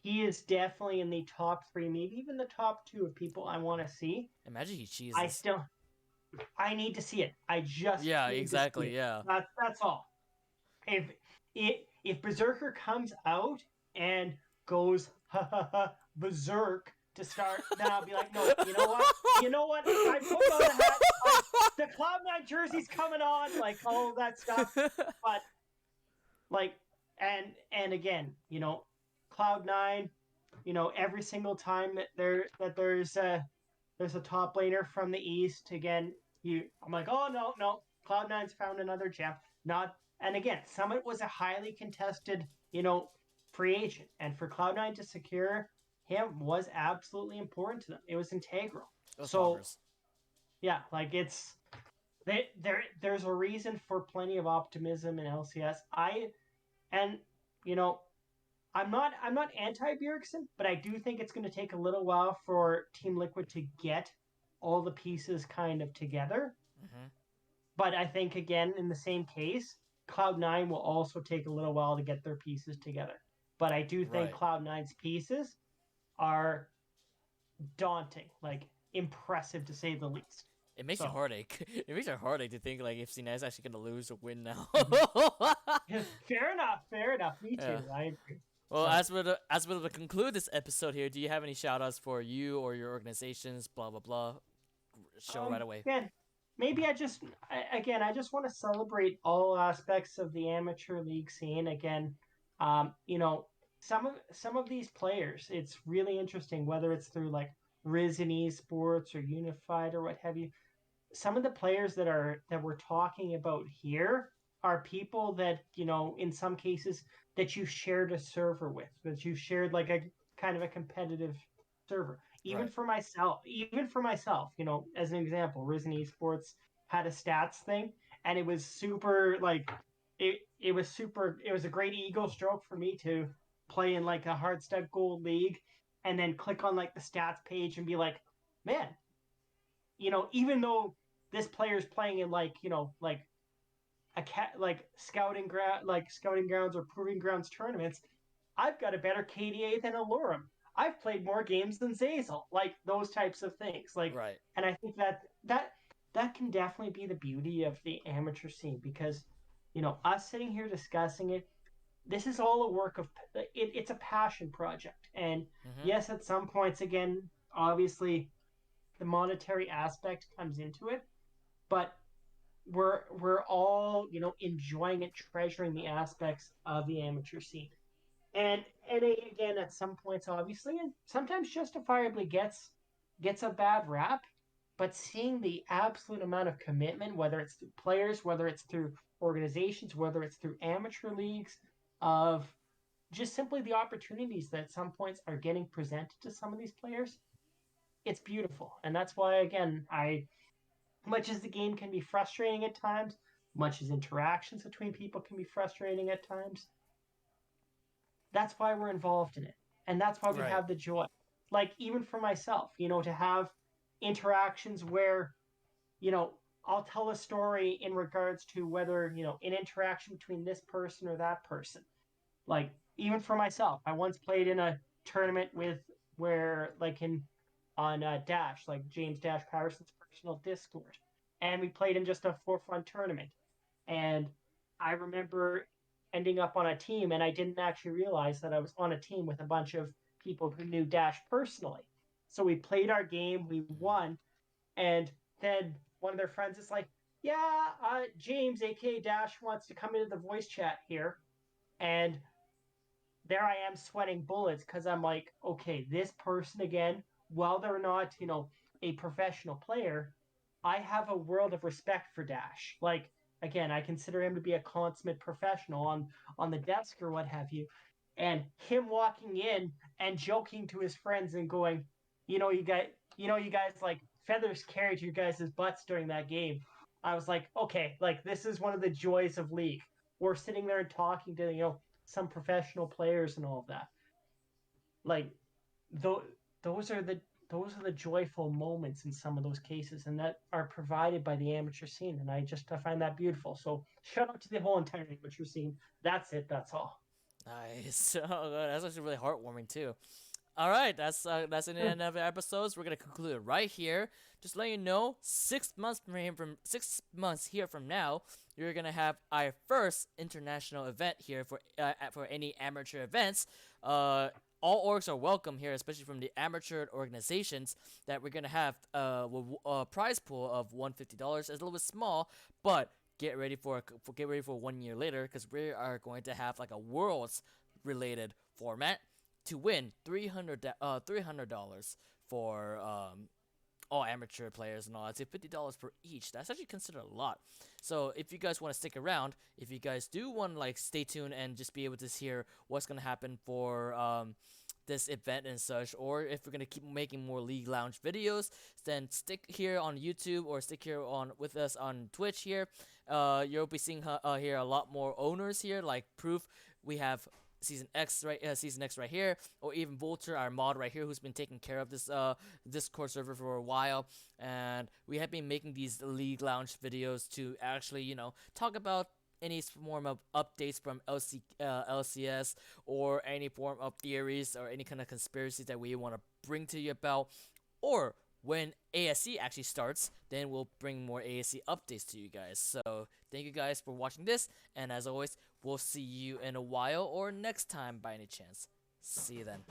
He is definitely in the top three, maybe even the top two of people I want to see. Imagine he I cheeses. still, I need to see it. I just Yeah, need to see exactly. it. Yeah. That's all. If if Berserker comes out and goes ha ha ha berserk to start, then I'll be like, no, you know what? I put on the hat. Like the Cloud9 jersey's coming on, like all of that stuff. But like, and again, Cloud9, every single time there's a top laner from the east. Again, I'm like, oh no, Cloud9's found another gem. Not and again, Summit was a highly contested, free agent, and for Cloud9 to secure him was absolutely important to them. It was integral. Those So bonkers. yeah, like there's a reason for plenty of optimism in LCS. And you know I'm not anti Bjergsen, but I do think it's going to take a little while for Team Liquid to get all the pieces kind of together. Hmm. But I think again in the same case, Cloud9 will also take a little while to get their pieces together. But I do think Right. Cloud9's pieces are daunting, like impressive to say the least. It makes you So heartache. It makes you heartache to think like if C9 is actually gonna lose or win now. fair enough, fair enough. Me Yeah. too. I agree. Well, So as we conclude this episode here, do you have any shout outs for you or your organizations? Blah blah blah. Show right away. again, maybe I just want to celebrate all aspects of the amateur league scene. Again, um, you know, some of these players, it's really interesting whether it's through like Risen Esports or Unified or what have you. Some of the players that we're talking about here are people that in some cases that you shared a server with, that you shared like a kind of a competitive server. Right. Even for myself, as an example, Risen Esports had a stats thing, and it was super like it was a great ego stroke for me to play in like a hardstuck gold league and then click on like the stats page and be like, man, even though this player's playing in like like like scouting grounds or proving grounds tournaments, I've got a better KDA than Alurum. I've played more games than Zazel. Like those types of things. Like, Right. and I think that can definitely be the beauty of the amateur scene because, us sitting here discussing it, this is all a work of it's a passion project. And Mhm. yes, at some points, again, obviously, the monetary aspect comes into it, but we're all enjoying it, treasuring the aspects of the amateur scene. And NA again at some points obviously and sometimes justifiably gets a bad rap, but seeing the absolute amount of commitment, whether it's through players, whether it's through organizations, whether it's through amateur leagues, of just simply the opportunities that at some points are getting presented to some of these players, it's beautiful. And that's why again, I much as the game can be frustrating at times, much as interactions between people can be frustrating at times, that's why we're involved in it. And that's why we Right. have the joy. Like, even for myself, to have interactions where, you know, I'll tell a story in regards to whether, an interaction between this person or that person. Like, even for myself, I once played in a tournament with where, like, on Dash, like James Dash Patterson's personal Discord. And we played in just a for fun tournament. And I remember ending up on a team, and I didn't actually realize that I was on a team with a bunch of people who knew Dash personally. So we played our game, we won, and then one of their friends is like, "Yeah, James, aka Dash, wants to come into the voice chat here," and there I am sweating bullets because I'm like, okay, this person again, while they're not, a professional player, I have a world of respect for Dash. Like, again, I consider him to be a consummate professional on the desk or what have you. And him walking in and joking to his friends and going, you guys like feathers carried your guys' butts during that game. I was like, okay, like this is one of the joys of League. We're sitting there and talking to some professional players and all of that. Like those those are the those are the joyful moments in some of those cases, and that are provided by the amateur scene. And I find that beautiful. So shout out to the whole entire amateur scene. That's it. That's all. Nice. Oh, that's actually really heartwarming too. All right, that's the end of the episodes. We're gonna conclude it right here. Just letting you know, 6 months from 6 months here from now, you're gonna have our first international event here for any amateur events. All orgs are welcome here, especially from the amateur organizations. That we're gonna have a prize pool of $150. It's a little bit small, but get ready for 1 year later because we are going to have like a worlds related format to win $300 for all amateur players and all. I'd say $50 per each. That's actually considered a lot. So if you guys want to stick around, if you guys do want to like stay tuned and just be able to hear what's gonna happen for this event and such, or if we're gonna keep making more League Lounge videos, then stick here on YouTube or stick here on with us on Twitch here. You'll be seeing here a lot more owners here, like Proof. We have Season X right here, or even Vulture, our mod right here, who's been taking care of this Discord server for a while, and we have been making these League Lounge videos to actually talk about any form of updates from LCS or any form of theories or any kind of conspiracies that we want to bring to you about, or when ASC actually starts, then we'll bring more ASC updates to you guys. So thank you guys for watching this, and as always, we'll see you in a while or next time by any chance. See you then.